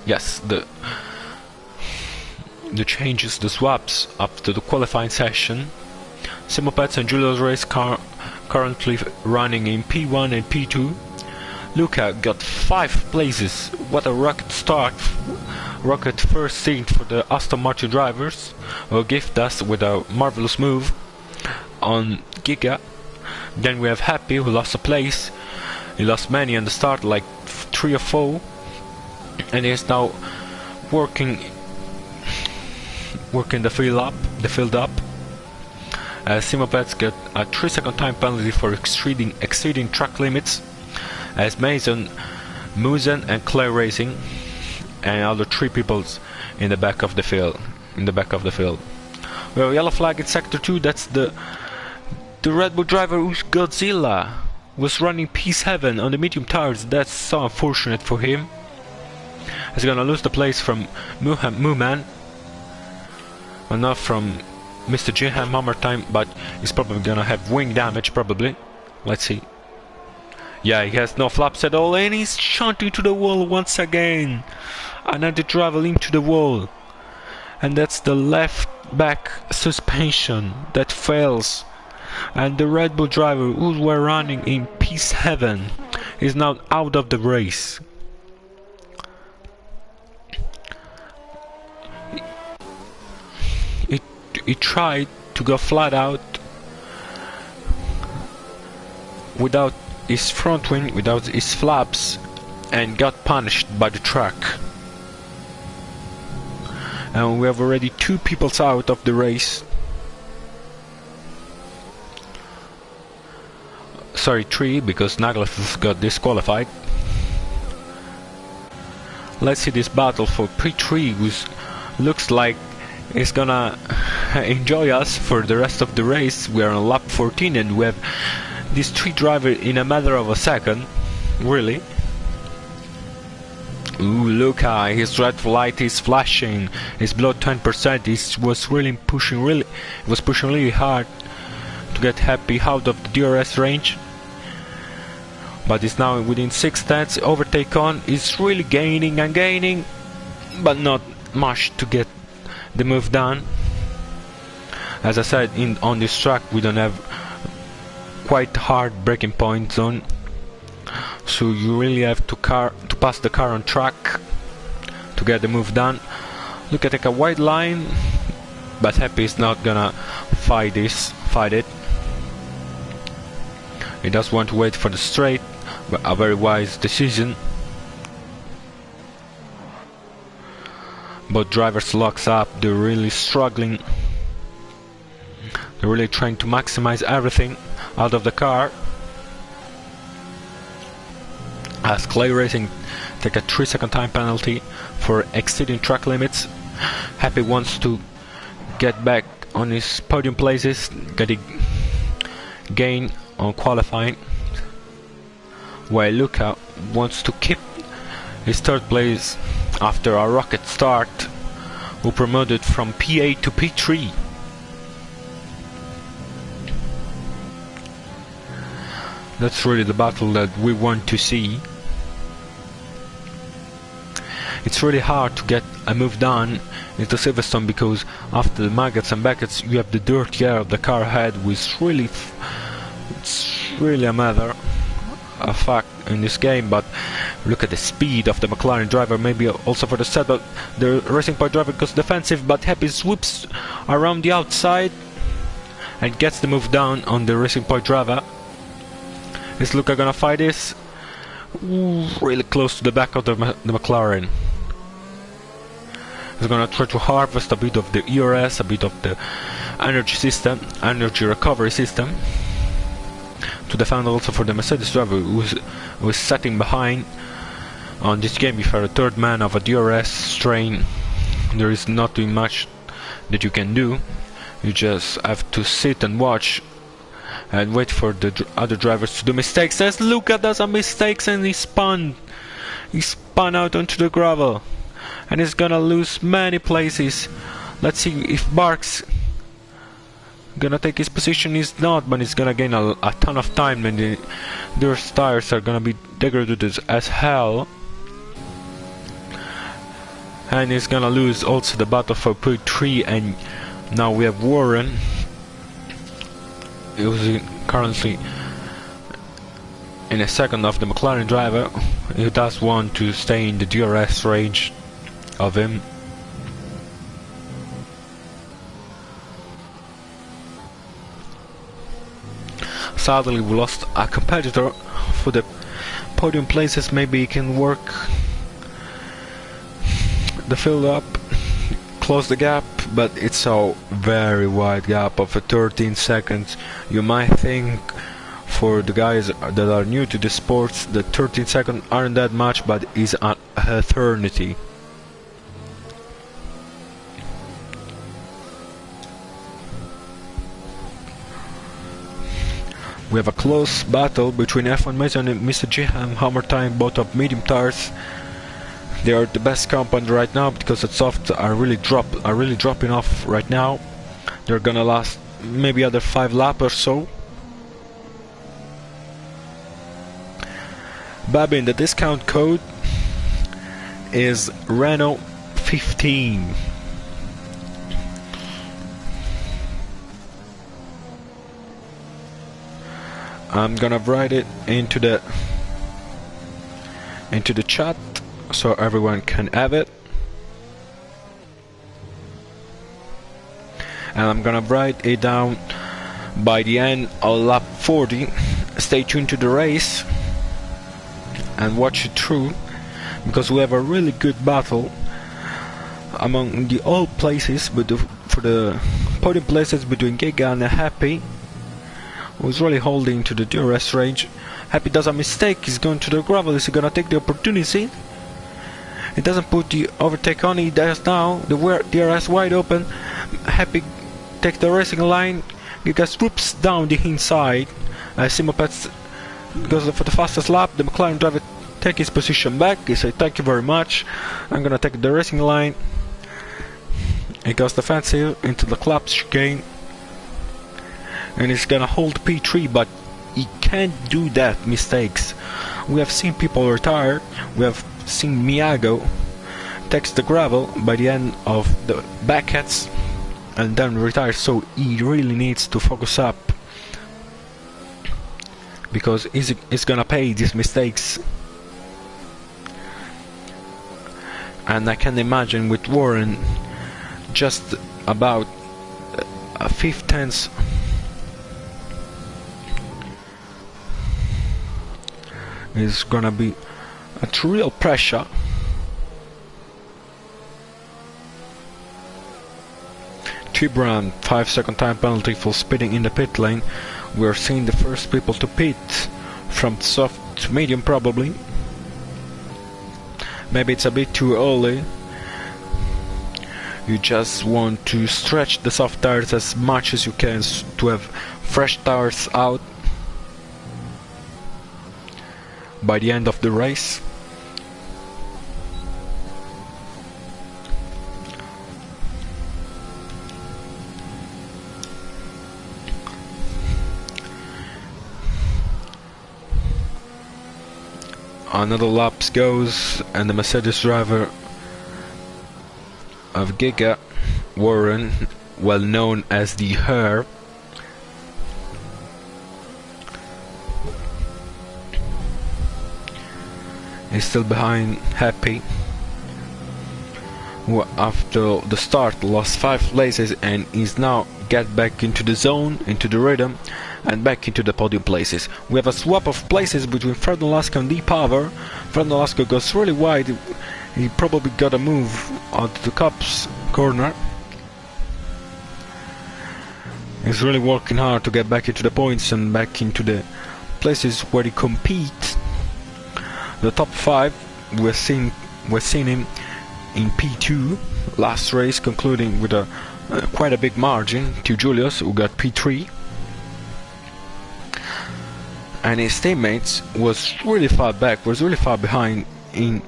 Yes, the changes, the swaps after the qualifying session. Simopets and Julio's race car currently running in P1 and P2. Luca got 5 places. What a rocket start! Rocket first seat for the Aston Martin drivers, who gift us with a marvelous move on Giga. Then we have Happy, who lost a place. He lost many in the start, like 3 or 4, and he is now working the field up. Simopets get a 3-second time penalty for exceeding track limits, as Mason, Musen and Clay Racing and other 3 people in the back of the field. We have a yellow flag in sector 2. That's the Red Bull driver who's Godzilla was running P7 on the medium tires. That's so unfortunate for him. He's gonna lose the place from Mooman, well, not from Mr. Jiham one more time, but he's probably gonna have wing damage, probably. Let's see. Yeah, he has no flaps at all, and he's shot into the wall once again. Another driver into the wall, and that's the left back suspension that fails. And the Red Bull driver, who were running in P7, is now out of the race. He tried to go flat out without his front wing, without his flaps, and got punished by the track. And we have already 2 people out of the race. Sorry, 3, because Naglas got disqualified. Let's see this battle for P3, who looks like he's gonna enjoy us for the rest of the race. We are on lap 14 and we have these 3 drivers in a matter of a second. Really? Ooh, Luca, his red light is flashing. He's below 10%. He was pushing really hard to get Happy out of the DRS range. But it's now within 6 tenths. Overtake on. He's really gaining and gaining, but not much to get the move done. As I said, on this track we don't have quite hard braking point zone, so you really have to pass the car on track to get the move done. Look at a wide line, but Happy is not gonna fight it. He does want to wait for the straight, but a very wise decision. Both drivers locks up. They're really struggling. They're really trying to maximize everything out of the car. As Clay Racing take a 3-second time penalty for exceeding track limits. Happy wants to get back on his podium places, getting gain on qualifying, while Luca wants to keep his 3rd place after a rocket start, who promoted from P8 to P3. That's really the battle that we want to see. It's really hard to get a move done into Silverstone, because after the maggots and buckets you have the dirty air of the car head, which really it's really a matter of fact in this game. But look at the speed of the McLaren driver, maybe also for the setup. The Racing Point driver goes defensive, but Happy swoops around the outside and gets the move down on the Racing Point driver. Is Luca gonna fight this? Ooh, really close to the back of the McLaren. He's gonna try to harvest a bit of the ERS, a bit of the energy recovery system, to defend also for the Mercedes driver who is sitting behind, On this game, if you're a third man of a DRS strain, there is nothing much that you can do. You just have to sit and watch and wait for the other drivers to do mistakes. As Luca does a mistake and he spun out onto the gravel, and he's gonna lose many places. Let's see if Barks gonna take his position. He's not, but he's gonna gain a ton of time, and their tires are gonna be degraded as hell. And he's gonna lose also the battle for P3, and now we have Warren. He was currently in a second of the McLaren driver. He does want to stay in the DRS range of him. Sadly, we lost a competitor for the podium places. Maybe he can work the field up, close the gap, but it's a very wide gap of 13 seconds. You might think for the guys that are new to the sports that 13 seconds aren't that much, but it's an eternity. We have a close battle between F1 Mason and Mr. Jiham. Hammer time, both of medium tires. They are the best compound right now because the softs are really dropping off right now. They're gonna last maybe other 5 laps or so. Babin, the discount code is Renault 15. I'm gonna write it into the chat so everyone can have it, and I'm gonna write it down by the end of lap 40. Stay tuned to the race and watch it through, because we have a really good battle among the all places, but for the podium places between Giga and Happy, who's really holding to the DRS range. Happy does a mistake, he's going to the gravel. Is he gonna take the opportunity? He doesn't put the overtake on, he does now. The DRS wide open. Happy takes the racing line. Giga swoops down the inside. Simopets goes for the fastest lap. The McLaren driver takes his position back. He says, thank you very much, I'm gonna take the racing line. He goes defensive into the club chicane, and he's gonna hold P3, but he can't do that mistakes. We have seen people retire. We have seen Miyago takes the gravel by the end of the backheads and then retires, so he really needs to focus up, because he's gonna pay these mistakes. And I can imagine with Warren just about a 5/10 is gonna be at real pressure. T-Brand 5-second time penalty for speeding in the pit lane. We're seeing the first people to pit from soft to medium probably. Maybe it's a bit too early. You just want to stretch the soft tires as much as you can to have fresh tires out by the end of the race. Another lap goes, and the Mercedes driver of Giga, Warren, well known as the Her, is still behind Happy, who after the start lost 5 places and is now get back into the zone, into the rhythm, and back into the podium places. We have a swap of places between Fred Nolasco and D-Power. Fred Nolasco goes really wide. He probably got a move onto the Cup's corner. He's really working hard to get back into the points and back into the places where he compete. The top 5 we've seen him in P2 last race, concluding with a quite a big margin to Julius, who got P3, and his teammates was really far behind in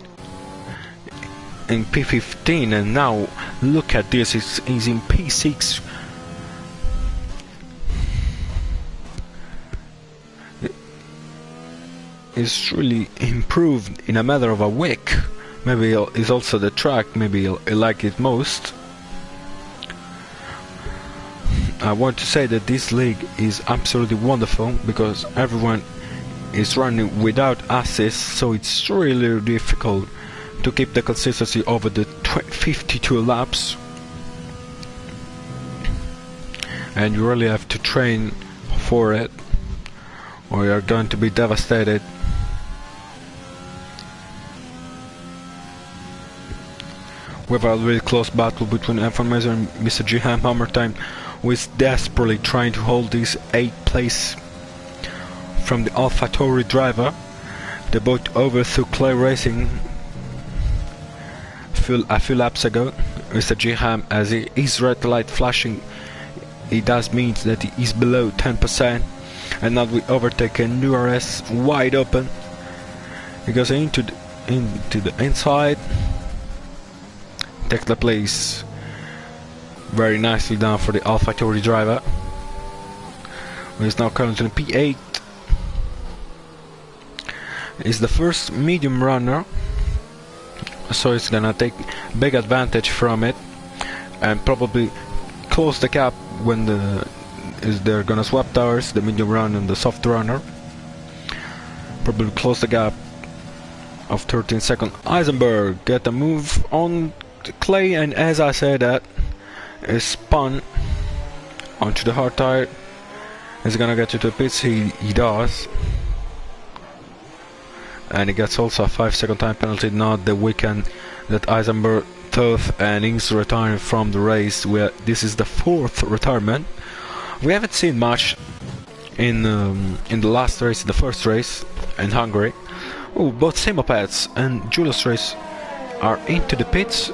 P15, and now look at this, he's in P6. It's really improved in a matter of a week. Maybe it's also the track, maybe he like it most. I want to say that this league is absolutely wonderful because everyone is running without assists, so it's really difficult to keep the consistency over the 52 laps, and you really have to train for it or you're going to be devastated. We have a really close battle between F1 Mazer and Mr. G-Ham Hammertime, who is desperately trying to hold this 8th place from the AlphaTauri driver. They both overthrew Clay Racing a few laps ago. Mr. G-Ham, as his red light flashing, it does mean that he is below 10%, and now we overtake a new RS wide open. He goes into the inside, take the place very nicely down for the AlphaTauri driver, who is now currently in P8. Is the first medium runner, so it's gonna take big advantage from it and probably close the gap when they're gonna swap tires, the medium runner and the soft runner. Probably close the gap of 13 seconds. Eisenberg get a move on Clay, and as I said, that is spun onto the hard tire. Is gonna get to the pits. He does, and he gets also a 5-second time penalty. Not the weekend that Eisenberg thought, and he's retiring from the race. This is the 4th retirement. We haven't seen much in the last race, the first race in Hungary. Oh, both Simopats and Julius Race are into the pits.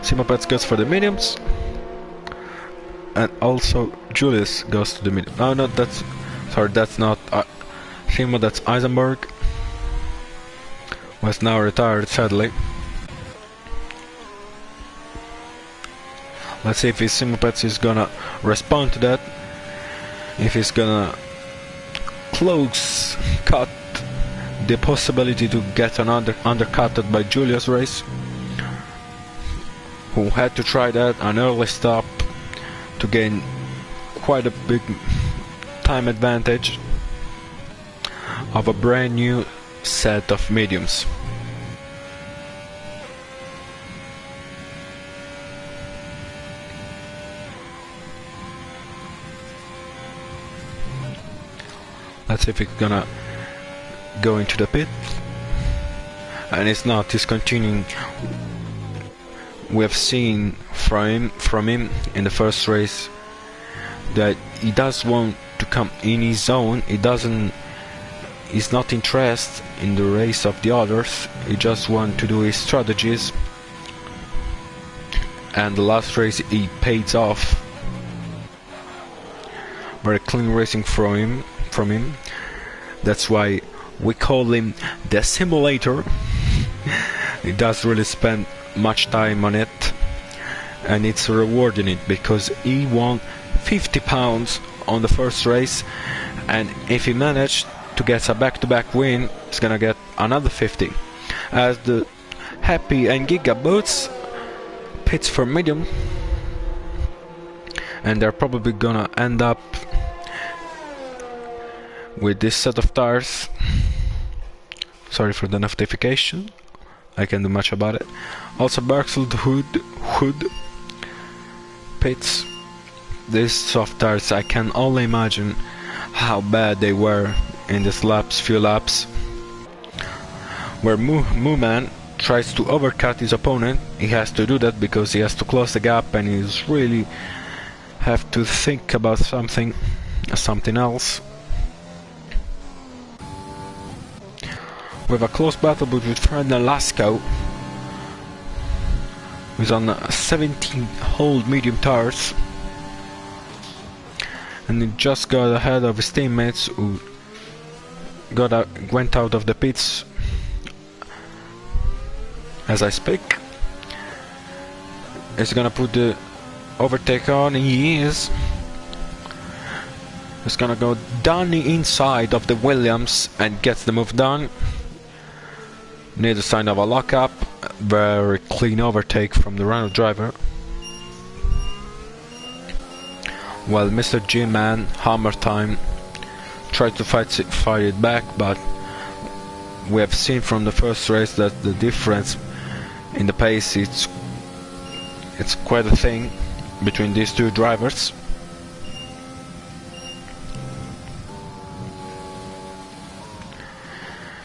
Simopats goes for the mediums, and also Julius goes to the medium. Oh no, that's not Simo, that's Eisenberg, was now retired, sadly. Let's see if his Simopats is gonna respond to that, if he's gonna cut the possibility to get undercutted by Julius Race, who had to try that, an early stop to gain quite a big time advantage of a brand new set of mediums. Let's see if he's gonna go into the pit, and it's not, he's continuing. We have seen from him in the first race that he does want to come in his zone. He's not interested in the race of the others. He just wants to do his strategies, and the last race he paid off. Very clean racing from him. That's why we call him the simulator. He does really spend much time on it, and it's rewarding it because he won £50 on the first race, and if he managed to get a back-to-back win, he's gonna get another 50. As the Happy and Giga boats pits for medium, and they're probably gonna end up with this set of tires. Sorry for the notification, I can't do much about it. Also Berksel Hood pits. These soft tires, I can only imagine how bad they were in these few laps, where Mooman tries to overcut his opponent. He has to do that because he has to close the gap, and he's really have to think about something else. with a close battle between Fernando Lasco, who's on 17-hole medium tires, and he just got ahead of his teammates who went out of the pits as I speak. He's gonna put the overtake on, and he is. He's gonna go down the inside of the Williams and gets the move done. Near the sign of a lockup. Very clean overtake from the Renault driver. Well, Mr. G-Man, Hammer Time, tried to fight it back, but we have seen from the first race that the difference in the pace, it's quite a thing between these two drivers.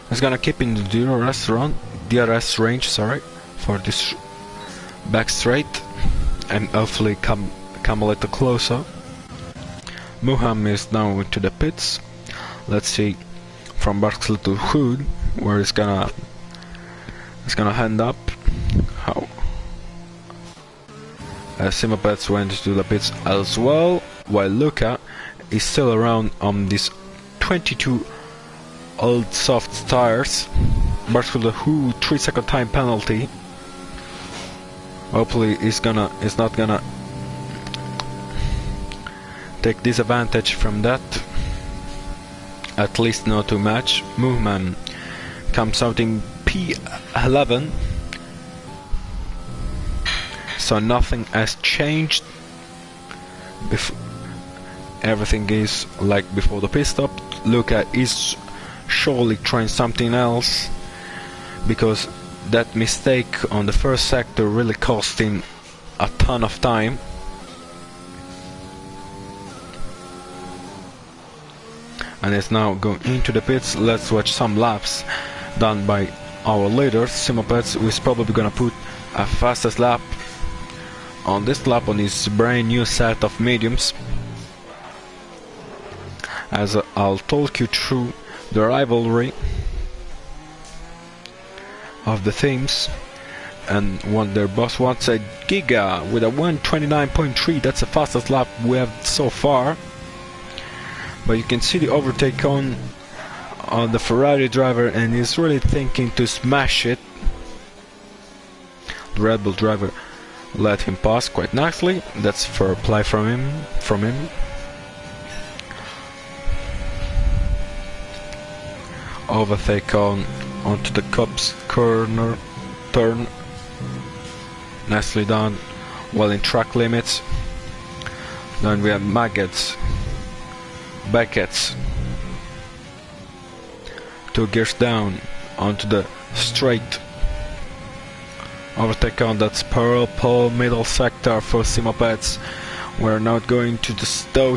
He's gonna keep in the DRS range, sorry, for this back straight, and hopefully come a little closer. Muham is now into the pits. Let's see from Barksdale to Hood where it's gonna end up. How? Simopets went to the pits as well, while Luca is still around on this 22 old soft tires. Barksdale to Hood 3-second time penalty. Hopefully he's not gonna take disadvantage from that. At least not too much. Movement comes out in P11, so nothing has changed. Everything is like before the pit stop. Luca is surely trying something else, because that mistake on the first sector really cost him a ton of time. And is now going into the pits. Let's watch some laps done by our leader, Simopets, who is probably gonna put a fastest lap on this lap on his brand new set of mediums. As I'll talk you through the rivalry of the teams, and what their boss wants, a Giga with a 1:29.3. That's the fastest lap we have so far. But you can see the overtake on the Ferrari driver, and he's really thinking to smash it. The Red Bull driver let him pass quite nicely. That's fair play from him. Overtake onto the Cubs corner turn. Nicely done. Well in track limits. Then we have Beckett's 2 gears down onto the straight. Overtake on that's purple middle sector for Simopets. We're now going to the stow.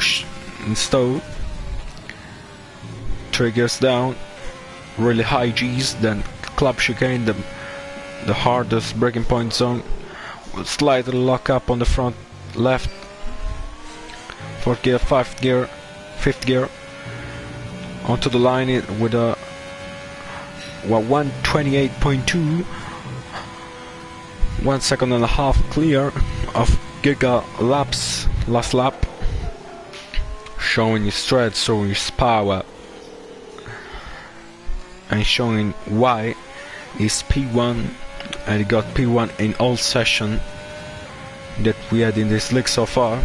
3 gears down, really high G's, then club chicane, the hardest braking point zone. We'll slightly lock up on the front left. 4th gear, 5th gear, onto the line with a 1:28.2, 1.5 seconds clear of Giga laps, last lap, showing his strength, showing his power, and showing why he's P1, and he got P1 in all session that we had in this league so far.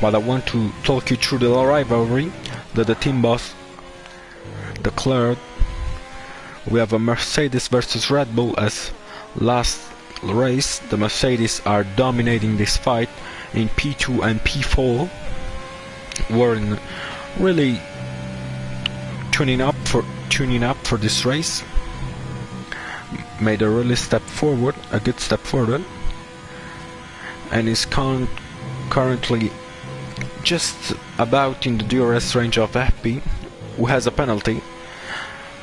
But I want to talk you through the rivalry that the team boss declared. We have a Mercedes versus Red Bull as last race. The Mercedes are dominating this fight in P2 and P4. We're really tuning up for this race. Made a really a good step forward, and is currently just about in the DRS range of FP, who has a penalty.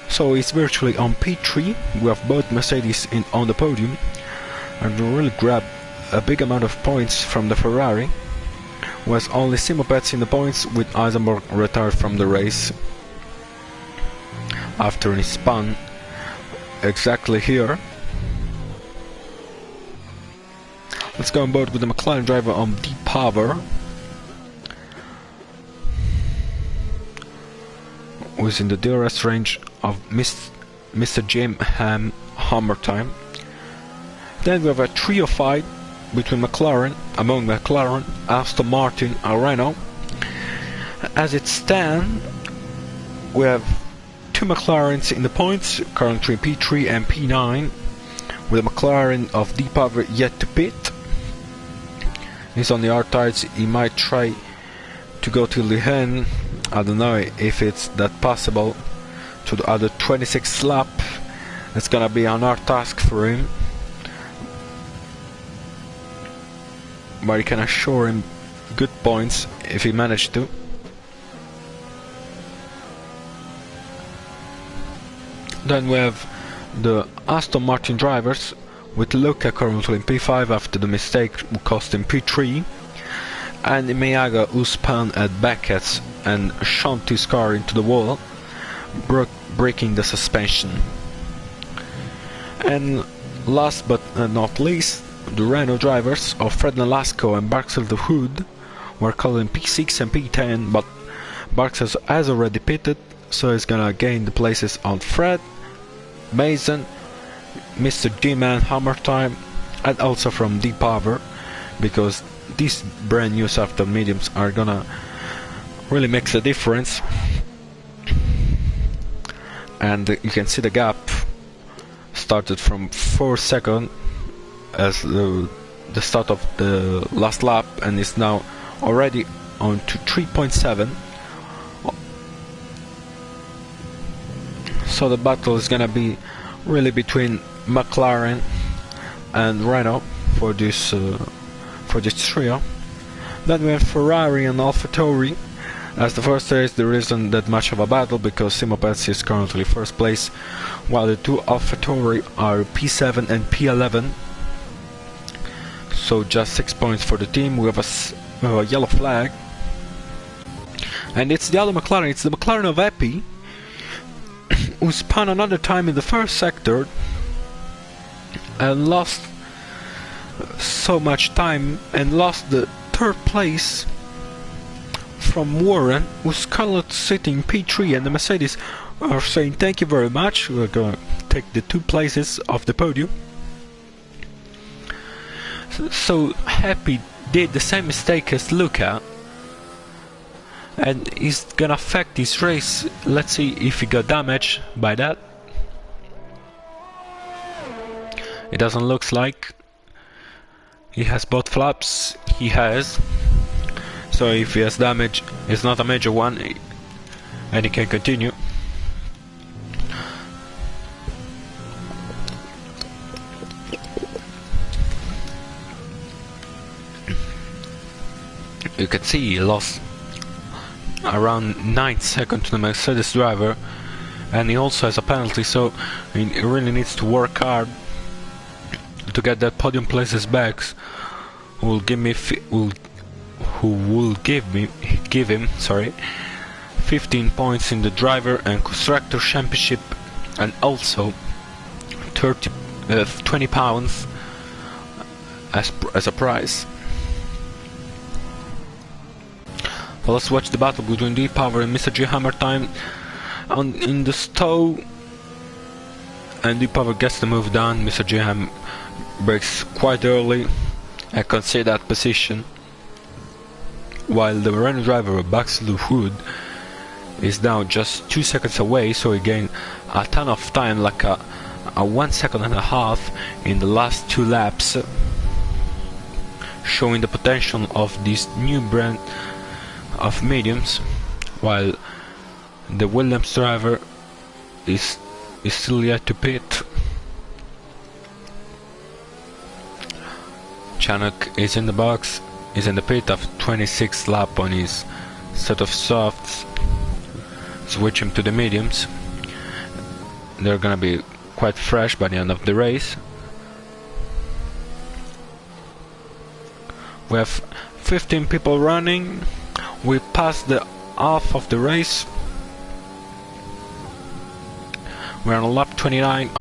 So it's virtually on P3. We have both Mercedes on the podium, and we really grab a big amount of points from the Ferrari, who has only Simopets in the points, with Eisenberg retired from the race. after he spun exactly here. Let's go on board with the McLaren driver on deep power, who is in the DRS range of Mr. Jim Hammer time. Then we have a trio fight between among McLaren, Aston Martin and Renault. As it stands, we have two McLarens in the points, currently P3 and P9, with a McLaren of deep power yet to pit. He's on the hard tires. He might try to go till the end. I don't know if it's that possible. To the other 26th lap, it's gonna be an hard task for him, but he can assure him good points if he managed to. Then we have the Aston Martin drivers, with Luca currently in P5 after the mistake cost him P3, and Miyaga, who spun at Beckett's and shunted his car into the wall, breaking the suspension. And last but not least, the Renault drivers of Fred Nolasco and Barksdale the Hood were called in P6 and P10, but Barksdale has already pitted, so he's gonna gain the places on Fred, Mason, Mr. G-Man Hammer time, and also from deep power, because these brand new soft and mediums are gonna really make a difference. And you can see the gap started from 4 seconds as the start of the last lap, and is now already on to 3.7. So the battle is gonna be really between McLaren and Renault for this trio. Then we have Ferrari and AlphaTauri. As the first race, there isn't that much of a battle because Simo Pezzi is currently first place, while the two AlphaTauri are P7 and P11. So just 6 points for the team. We have a yellow flag, and it's the other McLaren. It's the McLaren of Epi, who spun another time in the first sector and lost so much time and lost the third place from Warren, who's currently sitting P3, and the Mercedes are saying thank you very much, we're gonna take the 2 places off the podium. So Happy did the same mistake as Luca, and it's gonna affect his race. Let's see if he got damaged by that. It doesn't look like he has both flaps. He has. So if he has damage, it's not a major one, and he can continue. You can see he lost around 9 seconds to the Mercedes driver, and he also has a penalty, so he really needs to work hard to get that podium places back. Who will give him 15 points in the driver and constructor championship, and also 20 pounds as a prize. Well, let's watch the battle between Deep Power and Mr. G Hammer time in the stow, and Deep Power gets the move done. Mr. G Ham breaks quite early and can see that position, while the Renault driver backs the hood is now just 2 seconds away, so he gained a ton of time, like a 1.5 seconds in the last 2 laps, showing the potential of this new brand of mediums, while the Williams driver is still yet to pit. Chanuk is in the box, is in the pit of 26th lap on his set of softs. Switch him to the mediums. They're gonna be quite fresh by the end of the race. We have 15 people running. We passed the half of the race. We're on lap 29.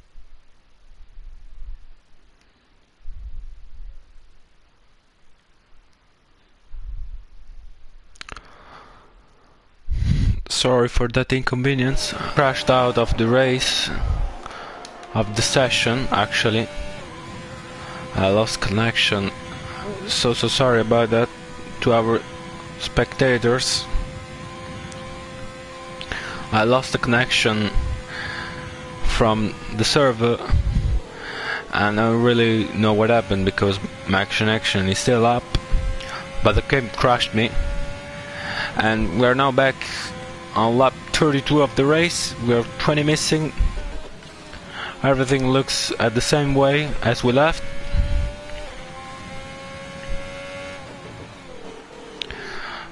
Sorry for that inconvenience. Crashed out of the race, of the session actually. I lost connection. So sorry about that to our spectators. I lost the connection from the server, and I don't really know what happened because my connection is still up, but the game crashed me. And we're now back on lap 32 of the race. We're 20 missing. Everything looks at the same way as we left.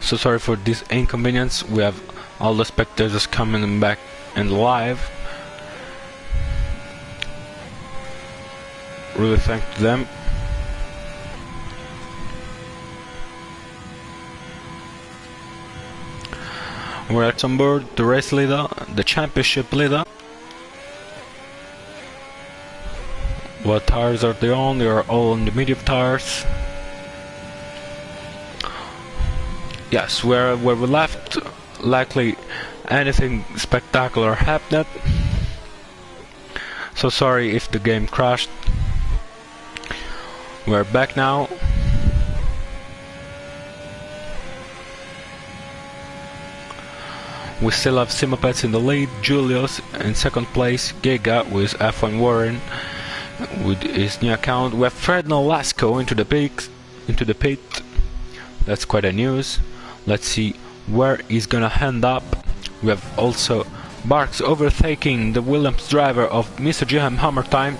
So sorry for this inconvenience. We have all the spectators coming back and live. Really thank them. We're at on board the race leader, the championship leader. What tires are they on? They are all on the medium tires. Yes, where we left, likely anything spectacular happened. So sorry if the game crashed. We're back now. We still have Simopets in the lead, Julius in second place, Giga with F1 Warren with his new account. We have Fred Nolasco into the pit. That's quite a news. Let's see where he's gonna end up. We have also Barks overtaking the Williams driver of Mr. GM Hammer Time.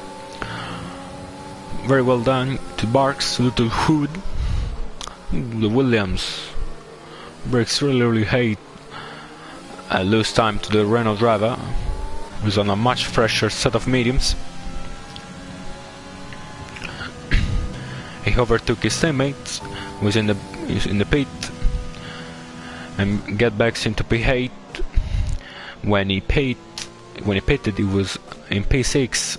Very well done to Barks, little hood. The Williams brakes really hate lose time to the Renault driver, who's on a much fresher set of mediums. He overtook his teammates, was in the pit, and get back into P8. When he pitted, he was in P6,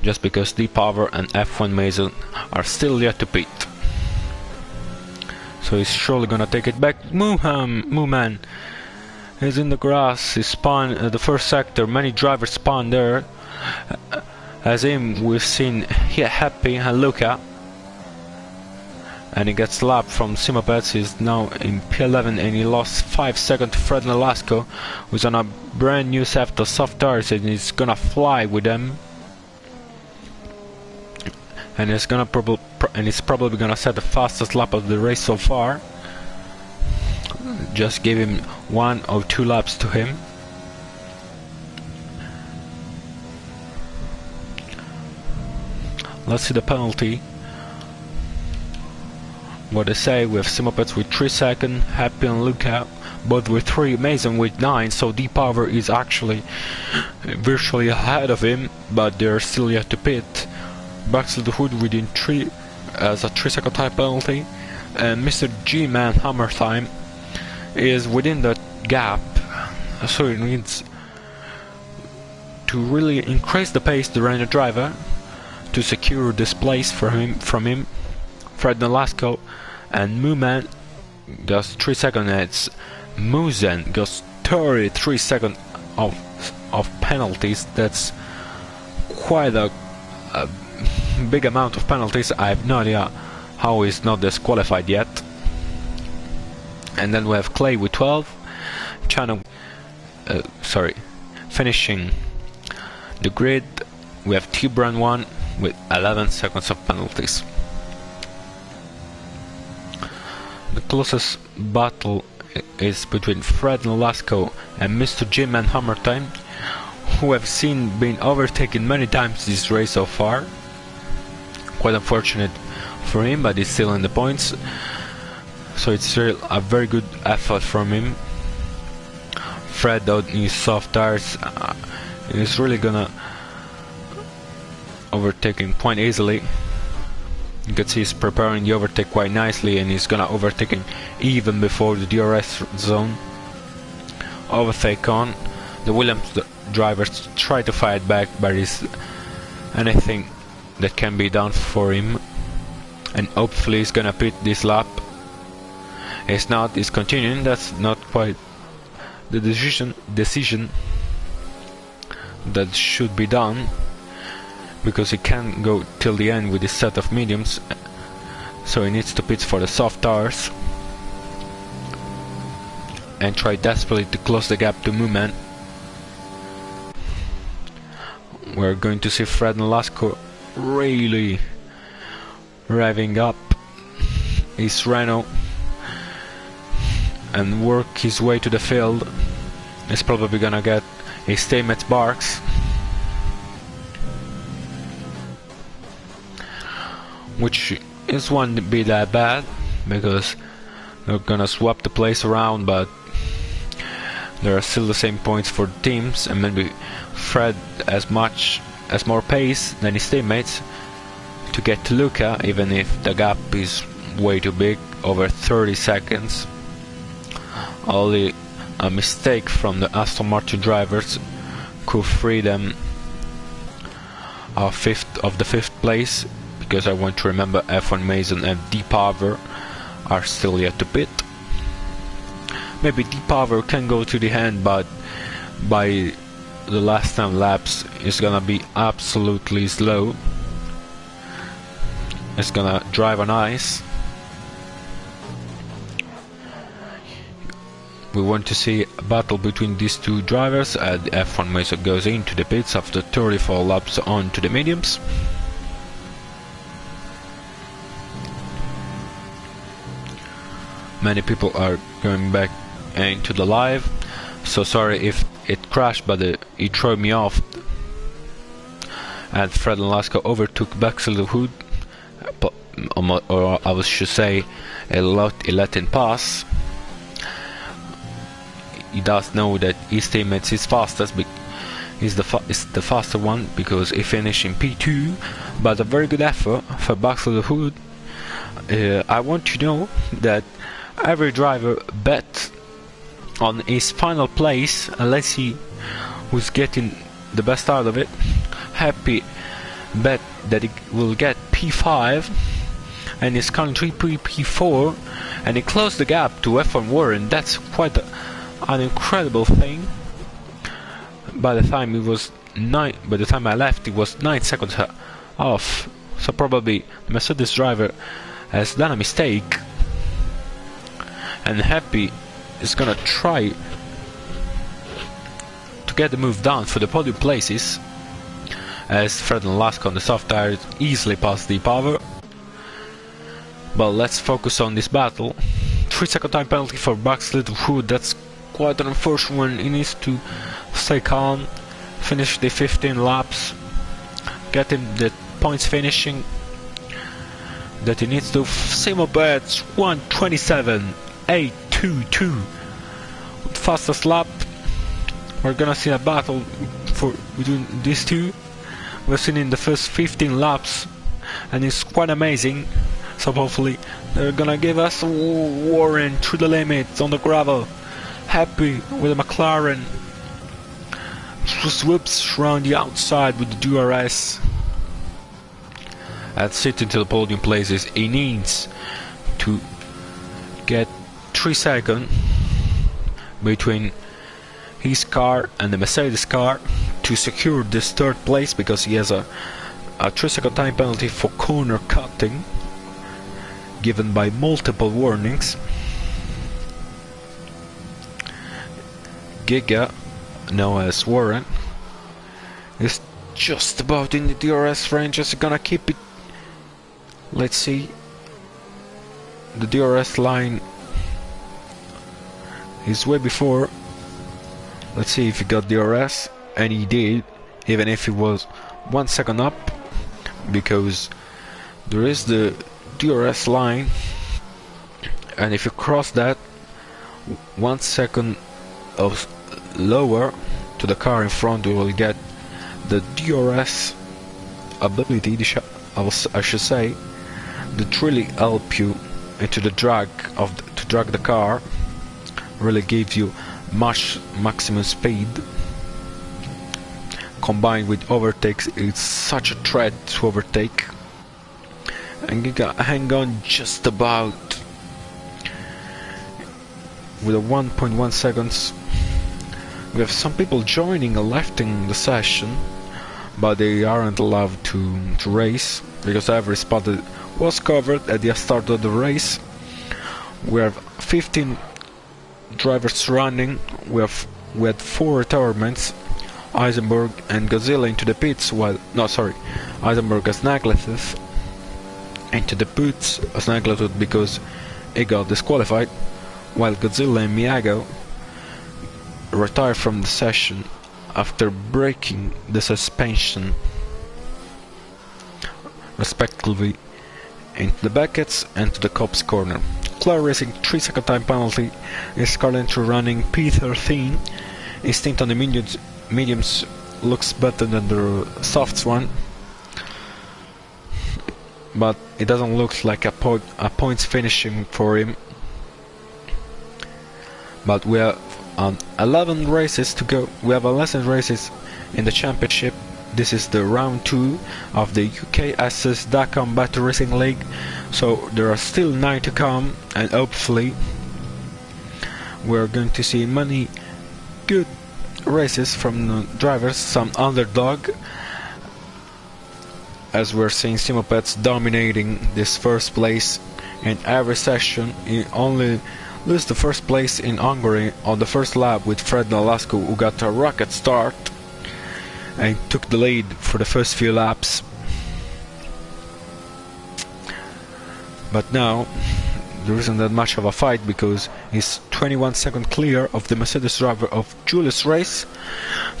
just because D-Power and F1 Mason are still yet to pit. So he's surely gonna take it back. Mooman is in the grass. He spawned the first sector. Many drivers spawned there. As him, we've seen Happy and Luca. And he gets lapped from Simopets. He's now in P11 and he lost 5 seconds to Fred Nolasco, who's on a brand new set of soft tires and he's gonna fly with them. And he's probably gonna set the fastest lap of the race so far. Just give him 1 or 2 laps to him. Let's see the penalty. What they say, we have Simopets with 3 seconds, Happy and Luca both with 3, Mason with 9, so D-Power is actually virtually ahead of him, but they're still yet to pit. Baxter the Hood within 3 as a 3-second time penalty, and Mr. G-Man Hammer Time is within that gap, so it needs to really increase the pace the Renault driver to secure this place from him. Fred Nolasco and Mooman goes 3 seconds. It's Muzen goes 33 seconds of penalties. That's quite a big amount of penalties. I have no idea how he's not disqualified yet. And then we have Clay with 12, Chano, finishing the grid. We have T-Brand 1 with 11 seconds of penalties. The closest battle is between Fred Nolasco and Mr. Jim and Hammer Time, who have seen being overtaken many times this race so far. Quite unfortunate for him, but he's still in the points. So it's still a very good effort from him. Fred out in his soft tires is really gonna overtake him quite easily. You can see he's preparing the overtake quite nicely, and he's gonna overtake him even before the DRS zone. Overtake on. The Williams drivers try to fight back, but is anything that can be done for him, and hopefully he's gonna pit this lap. It's not, he's continuing. That's not quite the decision that should be done, because he can't go till the end with his set of mediums, so he needs to pit for the soft tires and try desperately to close the gap to Mooman. We're going to see Fred and Lasco really revving up his Renault and work his way to the field. He's probably gonna get his teammate's barks, which is won't be that bad because they're gonna swap the place around, but there are still the same points for the teams, and maybe Fred has more pace than his teammates to get to Luca, even if the gap is way too big, over 30 seconds. Only a mistake from the Aston Martin drivers could free them of the fifth place, because I want to remember F1 Mason and Deepower are still yet to pit. Maybe Deepower can go to the end, but by the last 10 laps it's gonna be absolutely slow. It's gonna drive on ice. We want to see a battle between these two drivers, and F1 Mason goes into the pits after 34 laps on to the mediums. Many people are going back into the live, so sorry if it crashed, but it threw me off. And Fred and Lasco overtook Baxter Hood, or I should say a Latin pass. He does know that his teammates is fastest, is the faster one, because he finished in P2, but a very good effort for Baxter Hood. I want to know that every driver bet on his final place, and let's see who's getting the best out of it. Happy bet that he will get P5, and his country P4, and he closed the gap to F1 Warren. That's quite an incredible thing. By the time I left, it was 9 seconds off. So probably the Mercedes driver has done a mistake, and Happy is gonna try to get the move done for the podium places, as Fred and Lasco on the soft tires easily passed the power. But let's focus on this battle. 3-second time penalty for Baxter Hood. That's quite an unfortunate one. He needs to stay calm, finish the 15 laps, get him the points finishing that he needs to. Same bets 1:27.822, fastest lap. We're gonna see a battle between these two. We've seen in the first 15 laps, and it's quite amazing. So hopefully they're gonna give us Warren through the limits on the gravel. Happy with a McLaren, just whips around the outside with the DRS. And sitting to the podium places, he needs to get 3 seconds between his car and the Mercedes car to secure this third place, because he has a 3-second time penalty for corner cutting given by multiple warnings. Giga, known as Warren, is just about in the DRS range. Is gonna keep it. Let's see. The DRS line is way before. Let's see if he got DRS, and he did, even if it was 1 second up, because there is the DRS line, and if you cross that 1 second of lower to the car in front, you will get the DRS ability, I should say, that really help you into the drag to drag the car, really gives you maximum speed. combined with overtakes, it's such a threat to overtake. And you can hang on just about with a 1.1 seconds. We have some people joining and lefting the session, but they aren't allowed to race because every spot that was covered at the start of the race. We have 15 drivers running. We had 4 retirements. Eisenberg and Godzilla into the pits, Eisenberg as neglected into the pits as neglected because he got disqualified, while Godzilla and Miyagi retired from the session after breaking the suspension respectively into the buckets and to the cops corner. Claire Racing 3-second time penalty is currently running P13. His stint on the mediums looks better than the softs one, but it doesn't look like a points finishing for him. But we have 11 races to go. We have 11 races in the championship. This is the round 2 of the UKSS.com Battle Racing League, so there are still 9 to come, and hopefully we're going to see many good races from the drivers, some underdog, as we're seeing Simopets dominating this first place in every session. He only lost the first place in Hungary on the first lap with Fred Nolasco, who got a rocket start and took the lead for the first few laps. But now there isn't that much of a fight because he's 21 seconds clear of the Mercedes driver of Julius Race,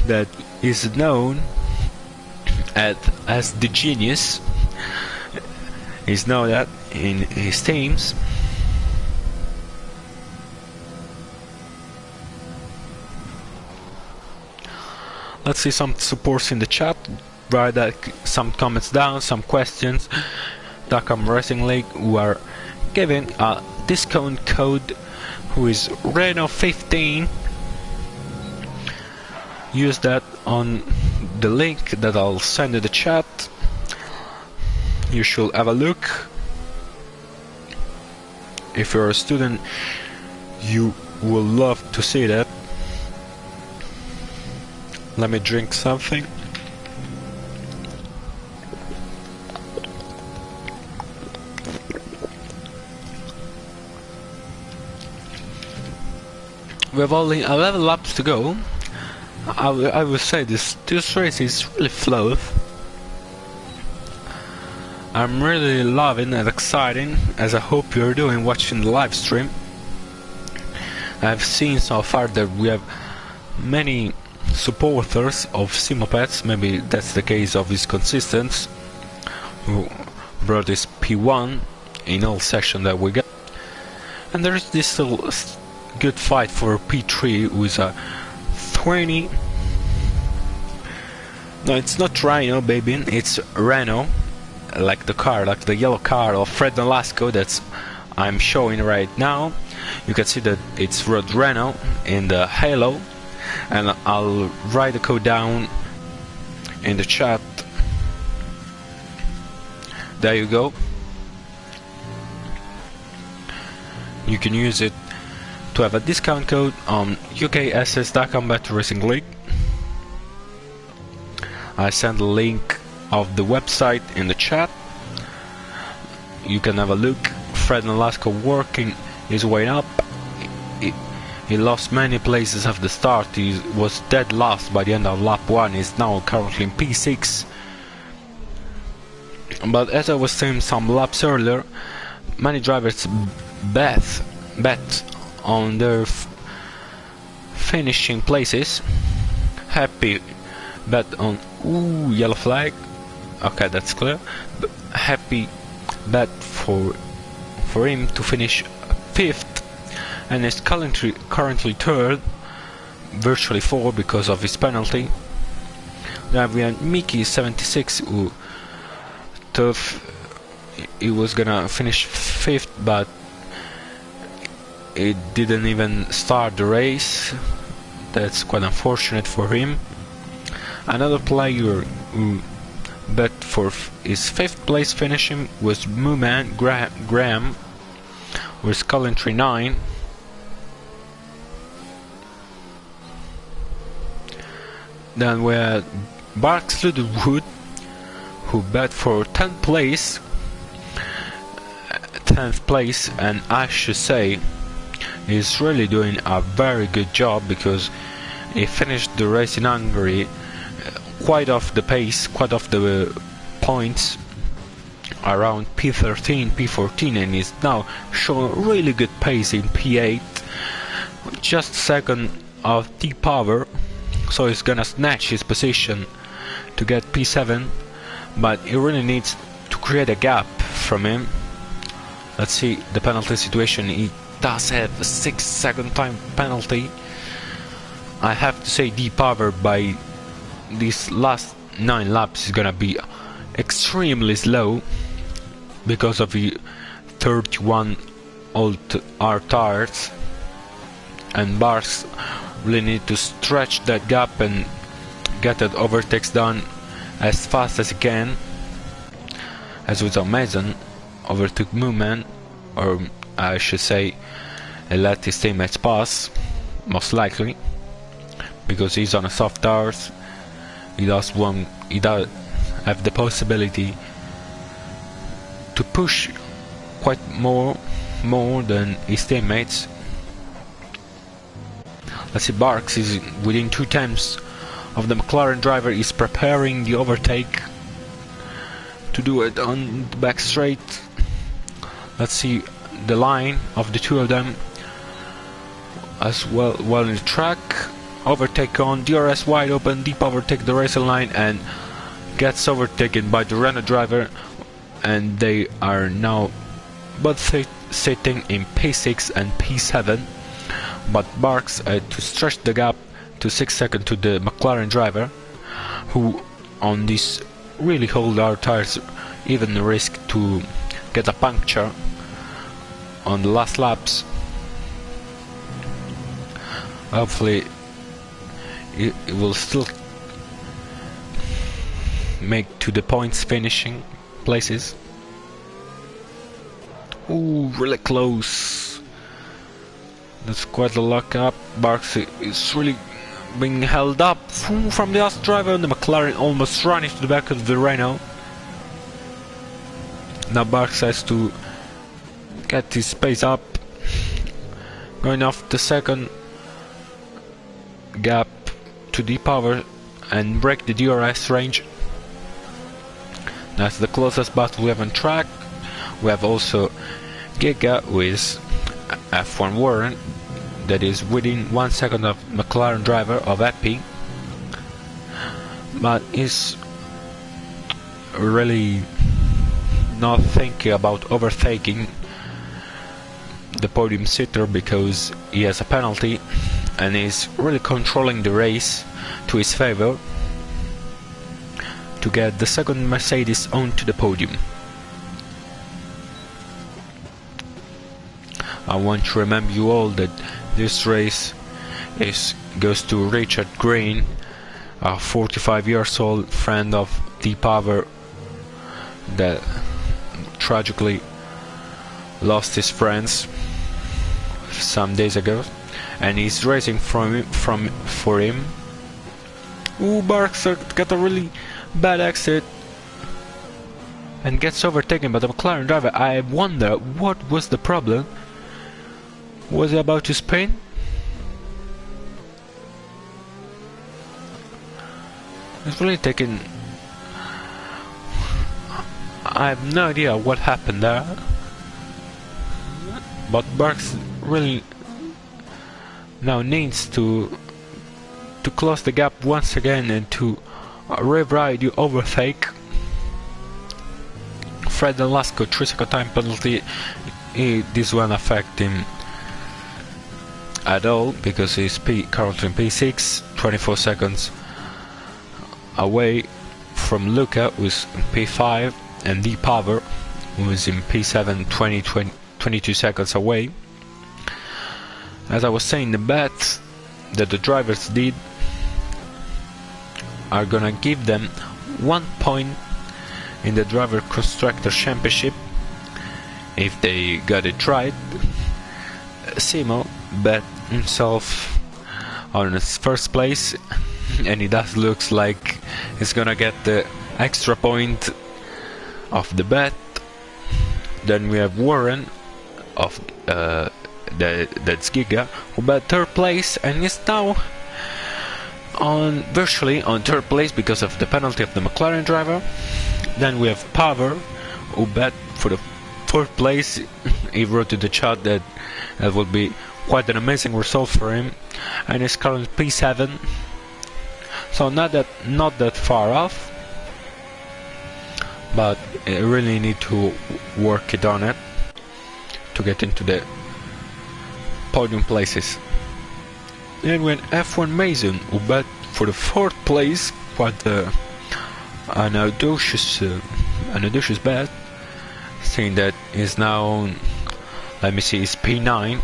that is known as the Genius. He's known that in his teams. Let's see some supports in the chat. Write some comments down, some questions. .com Racing League, who are giving a discount code, who is Reno15. Use that on the link that I'll send in the chat. You should have a look. If you're a student, you will love to see that. Let me drink something. We have only 11 laps to go. I will say this race is really flowed. I'm really loving and exciting, as I hope you're doing watching the live stream. I've seen so far that we have many supporters of Simopets. Maybe that's the case of his consistence, who brought this P1 in all sessions that we get. And there is this still good fight for P3, who is a 20. No, it's not Rhino, baby, it's Renault, like the car, like the yellow car of Fred Nolasco that's I'm showing right now. You can see that it's Rod Renault in the halo, and I'll write the code down in the chat. There you go. You can use it to have a discount code on UKSS.com Battle Racing League. I send the link of the website in the chat. You can have a look. Fred Nolasco working his way up. He lost many places at the start. He was dead last by the end of lap 1. He's now currently in P6. But as I was saying some laps earlier, many drivers bet on their finishing places. Happy bet on yellow flag. Okay, that's clear. But Happy bet for him to finish 5th, and is currently 3rd, virtually 4 because of his penalty. Then we have Mickey 76, who thought he was gonna finish 5th, but it didn't even start the race. That's quite unfortunate for him. Another player who bet for his 5th place finishing was Mooman Graham with Coventry 9. Then we had Barks Littlewood, who bet for 10th place, and I should say he's really doing a very good job, because he finished the race in Hungary quite off the pace, quite off the points, around P13, P14, and is now showing really good pace in P8, just second of T-Power, so he's gonna snatch his position to get P7, but he really needs to create a gap from him. Let's see the penalty situation. He does have a 6-second time penalty. I have to say D-Power by these last 9 laps is gonna be extremely slow because of the 31 old R tires, and Barks really need to stretch that gap and get that overtakes done as fast as he can. As with Mason overtook Mooman, or I should say let his teammates pass, most likely, because he's on a soft tires. He does have the possibility to push quite more than his teammates. Let's see, Barks is within 2 tenths of the McLaren driver. Is preparing the overtake to do it on the back straight. Let's see the line of the two of them as well in the track. Overtake on, DRS wide open, deep overtake the racing line, and gets overtaken by the Renault driver, and they are now both sitting in P6 and P7, but Barks had to stretch the gap to 6 seconds to the McLaren driver, who on these really old hard tires even risk to get a puncture on the last laps. Hopefully it will still make to the points finishing places. Ooh, really close. That's quite a lock up. Barks is really being held up from the last driver, and the McLaren almost ran into the back of the Renault. Now Barks has to get his pace up, going off the second gap to D-Power and break the DRS range. That's the closest battle we have on track. We have also Giga with F1 Warren, that is within 1 second of McLaren driver of Epi, but is really not thinking about overtaking the podium sitter because he has a penalty, and is really controlling the race to his favor to get the second Mercedes onto the podium. I want to remind you all that this race goes to Richard Green, a 45 years old friend of D-Power that tragically lost his friends some days ago, and he's racing for him. Ooh, Barks got a really bad exit and gets overtaken by the McLaren driver. I wonder what was the problem. Was he about to spin? It's really taken. I have no idea what happened there, but Barks really now needs to close the gap once again and to rewrite the overtake. Fred Velasco 3-second time penalty. This won't affect him at all because he's currently in P6, 24 seconds away from Luca, who's in P5, and D-Power, who is in P7, 22 seconds away. As I was saying, the bet that the drivers did are gonna give them 1 point in the Driver Constructor Championship if they got it right. Simo bet himself on his first place, and it does looks like he's gonna get the extra point of the bet. Then we have Warren of that's Giga, who bet third place and is now virtually on third place because of the penalty of the McLaren driver. Then we have Power, who bet for the fourth place. He wrote in the chat that would be quite an amazing result for him, and is currently P7, so not that far off, but really need to work it on it to get into the podium places. Then we have F1 Mason, who bet for the fourth place, quite an audacious bet, saying that is now, let me see, is P9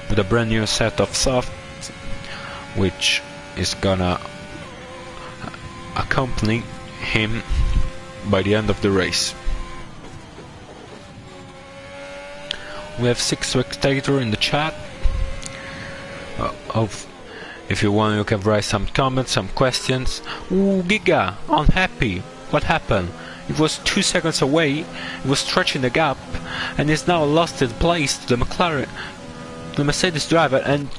with a brand new set of softs, which is gonna accompany him by the end of the race. We have 6 spectators in the chat. If you want, you can write some comments, some questions. Ooh, Giga, unhappy. What happened? It was 2 seconds away. It was stretching the gap, and is now lost its place to the McLaren, the Mercedes driver. And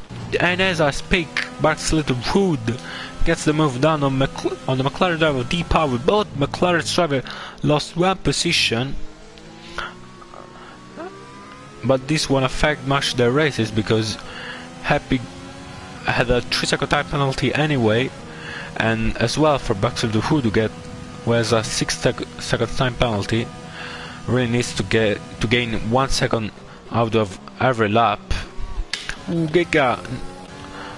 as I speak, Bart's little Wood gets the move done on the McLaren driver deep power. Both McLaren's driver lost 1 position, but this won't affect much their races because Happy had a 3-second time penalty anyway, and as well for Baxter the Hood who has a 6-second time penalty, really needs to gain 1 second out of every lap. Ooh, Giga,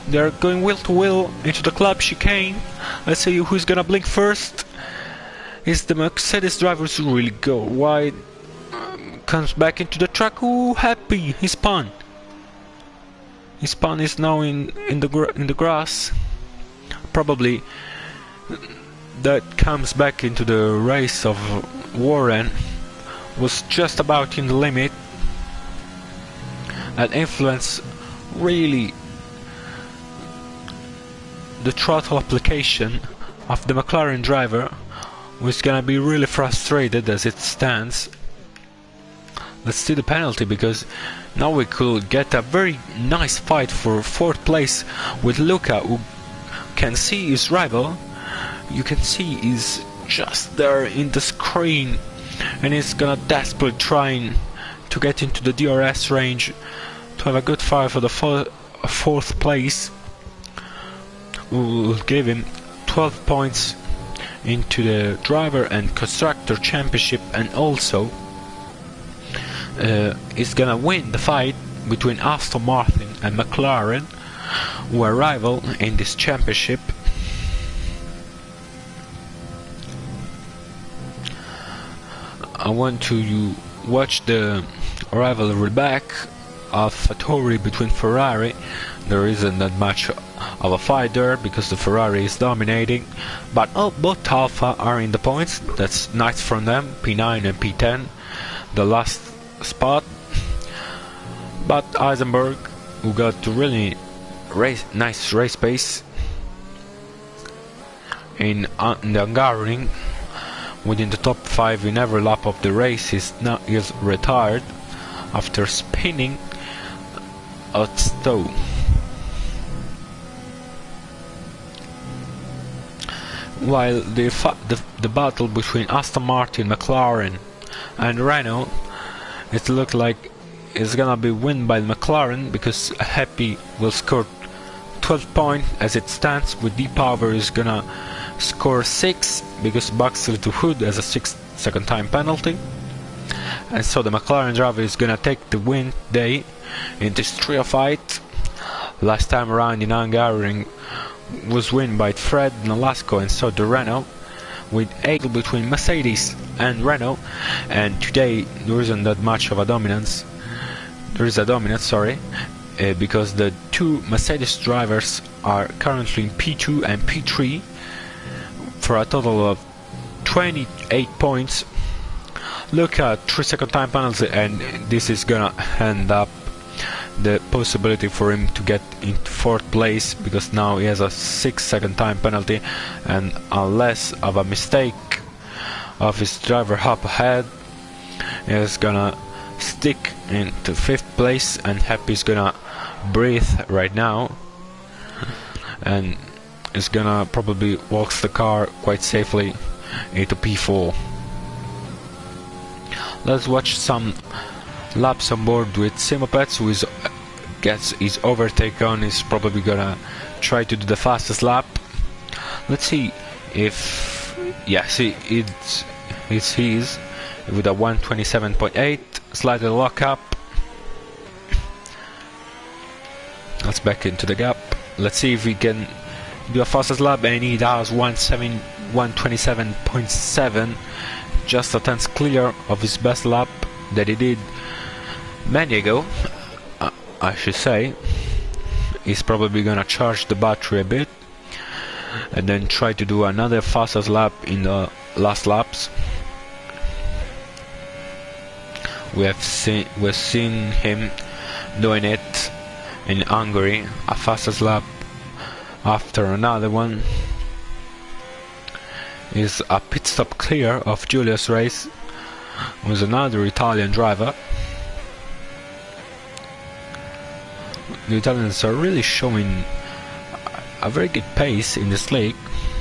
they're going wheel to wheel into the club chicane. Let's see who's gonna blink first. Is the Mercedes drivers who really go wide, comes back into the track. Ooh, Happy, he spun. His spawn is now in the grass. Probably that comes back into the race of Warren. Was just about in the limit. And influence really the throttle application of the McLaren driver, who is gonna be really frustrated as it stands. Let's see the penalty, because now we could get a very nice fight for 4th place with Luca, who can see his rival. You can see he's just there in the screen, and he's gonna desperately trying to get into the DRS range to have a good fight for the 4th place. We'll give him 12 points into the driver and constructor championship, and also is gonna win the fight between Aston Martin and McLaren, who are rival in this championship. I want to watch the rivalry back of Fattori between Ferrari. There isn't that much of a fight there because the Ferrari is dominating, but both Alpha are in the points. That's nice from them, P9 and P10, the last spot. But Eisenberg, who got to really nice race pace in the Hungarian, within the top 5 in every lap of the race, is retired after spinning at Stowe. While the battle between Aston Martin, McLaren and Renault, it looked like it's gonna be won by McLaren, because Happy will score 12 points as it stands, with Deep Power is gonna score 6 because Buxley to Hood has a 6-second time penalty, and so the McLaren driver is gonna take the win day in this trio fight. Last time around in Hungary was won by Fred Nolasco, and so the Renault, with 8 between Mercedes and Renault, and today there isn't that much of a dominance. There is a dominance, sorry, because the 2 Mercedes drivers are currently in P2 and P3, for a total of 28 points. Look at 3-second time penalty, and this is gonna end up the possibility for him to get into 4th place, because now he has a 6-second time penalty, and unless of a mistake of his driver up ahead, he's gonna stick into 5th place, and Happy's gonna breathe right now, and is gonna probably walk the car quite safely into P4. Let's watch some laps on board with Simopets, who gets his overtake on. Is probably gonna try to do the fastest lap. Let's see if it's his with a 1:27.8, slightly lock up. Let's back into the gap. Let's see if we can do a fastest lap, and he does 1:27.7, just a tenth clear of his best lap that he did many ago, I should say. He's probably gonna charge the battery a bit and then try to do another fastest lap in the last laps. We've seen him doing it in Hungary, a fastest lap after another one. Is a pit stop clear of Julia's race with another Italian driver. The Italians are really showing a very good pace in this league.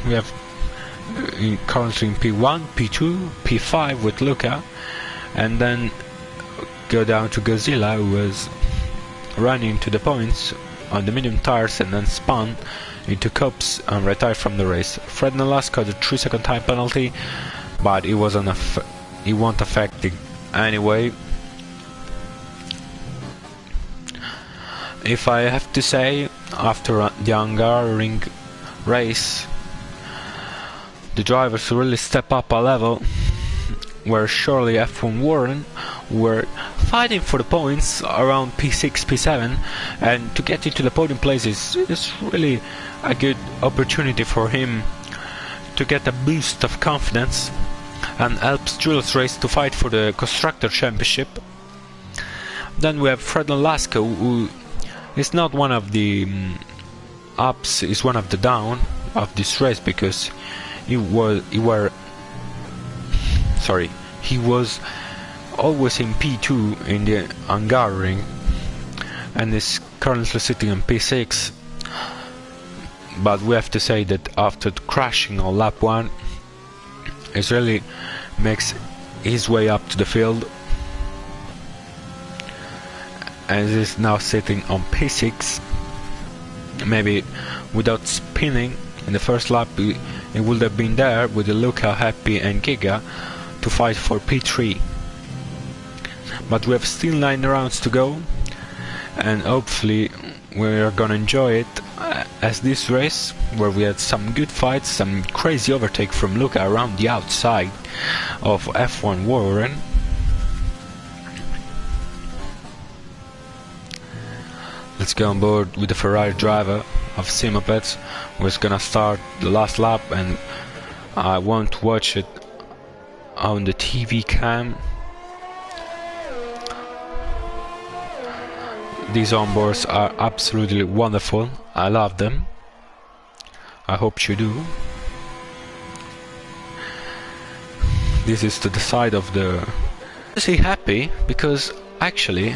We have currently in P1, P2, P5 with Luca, and then go down to Godzilla, who was running to the points on the medium tires and then spun into cups and retired from the race. Fred Nolasco had a 3-second time penalty, but it won't affect it anyway. If I have to say, after the Hungarian race, the drivers really step up a level, where surely F1 Warren were fighting for the points around P6, P7, and to get into the podium places is really a good opportunity for him to get a boost of confidence, and helps Julius Race to fight for the Constructor Championship. Then we have Fred Nolasco, who is not one of the ups, is one of the down of this race, because he was always in P2 in the Hungarian, and is currently sitting on P6. But we have to say that after crashing on lap 1, he really makes his way up to the field, and is now sitting on P6. Maybe without spinning in the first lap, he would have been there with the Luca, Happy and Giga to fight for P3. But we have still 9 rounds to go, and hopefully we're gonna enjoy it as this race, where we had some good fights, some crazy overtake from Luca around the outside of F1 Warren. Let's go on board with the Ferrari driver of Simopets, who's gonna start the last lap, and I won't watch it on the TV cam. These onboards are absolutely wonderful. I love them. I hope you do. This is to the side of the... Is he happy? Because actually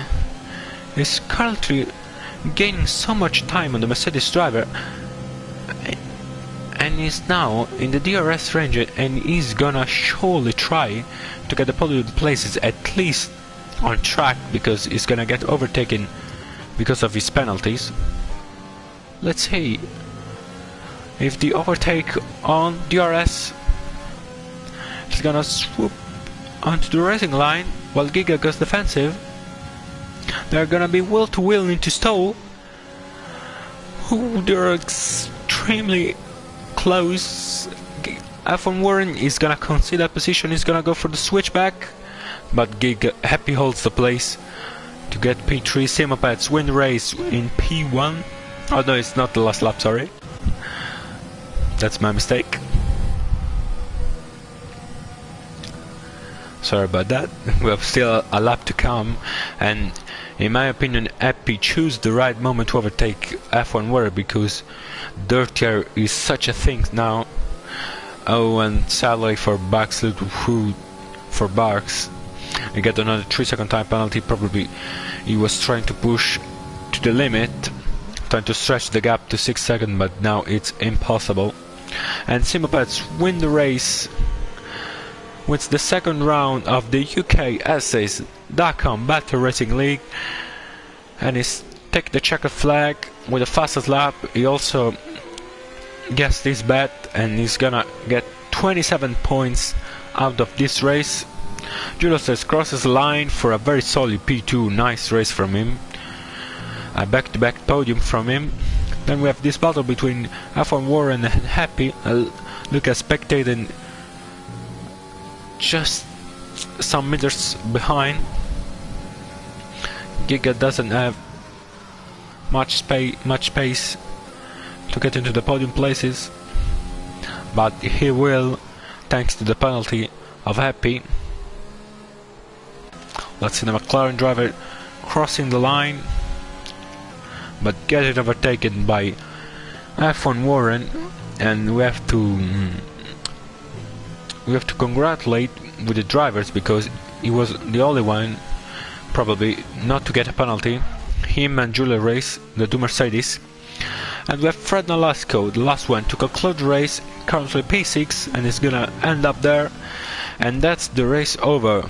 he's currently gaining so much time on the Mercedes driver, and he's now in the DRS range, and he's gonna surely try to get the podium places at least on track, because he's gonna get overtaken because of his penalties. Let's see if the overtake on DRS is gonna swoop onto the racing line while Giga goes defensive. They're gonna be wheel to wheel into stall. They're extremely close. F1 Warren is gonna concede that position, he's gonna go for the switchback, but Giga Happy holds the place to get P3. Simopets win the race in P1. Oh no, it's not the last lap, sorry. That's my mistake. Sorry about that. We have still a lap to come, and in my opinion, Epi chose the right moment to overtake F1 Warrior, because dirtier is such a thing now. Oh, and sadly for Bugs, for Bugs, he got another 3-second time penalty. Probably he was trying to push to the limit, trying to stretch the gap to 6 seconds, but now it's impossible. And Simopets win the race, wins the second round of the UK Essays.com Battle Racing League, and he's take the checkered flag with the fastest lap. He also gets this bet, and he's gonna get 27 points out of this race. Julius says crosses the line for a very solid P2. Nice race from him, a back-to-back podium from him. Then we have this battle between F1 Warren and Happy. Lucas spectating just some meters behind. Giga doesn't have much space to get into the podium places, but he will, thanks to the penalty of Happy. Let's see the McLaren driver crossing the line, but getting overtaken by F1 Warren, and we have to congratulate with the drivers, because he was the only one probably not to get a penalty. Him and Julia race the two Mercedes. And we have Fred Nolasco, the last one to conclude the race, currently P6, and is gonna end up there. And that's the race over.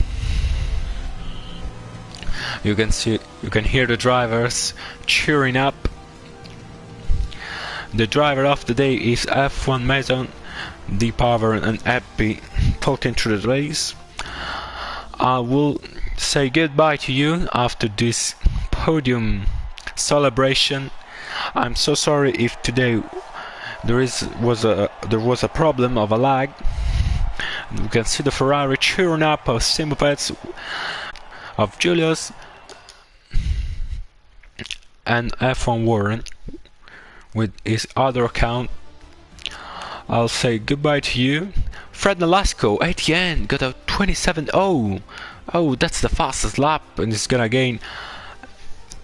You can hear the drivers cheering up. The driver of the day is F1 Mason, D Power and Epi talking through the race. I will say goodbye to you after this podium celebration. I'm so sorry if today there was a problem of a lag. You can see the Ferrari cheering up of Simopets, of Julius, and F1 Warren with his other account. I'll say goodbye to you. Fred Nolasco at the end got a 27.0. Oh, that's the fastest lap, and it's gonna gain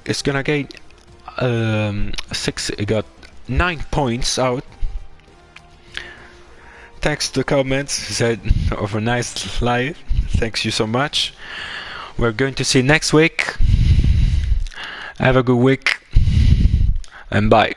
6. It got 9 points out. Thanks to the comments, he said, of a nice live. Thanks you so much. We're going to see you next week. Have a good week, and bye.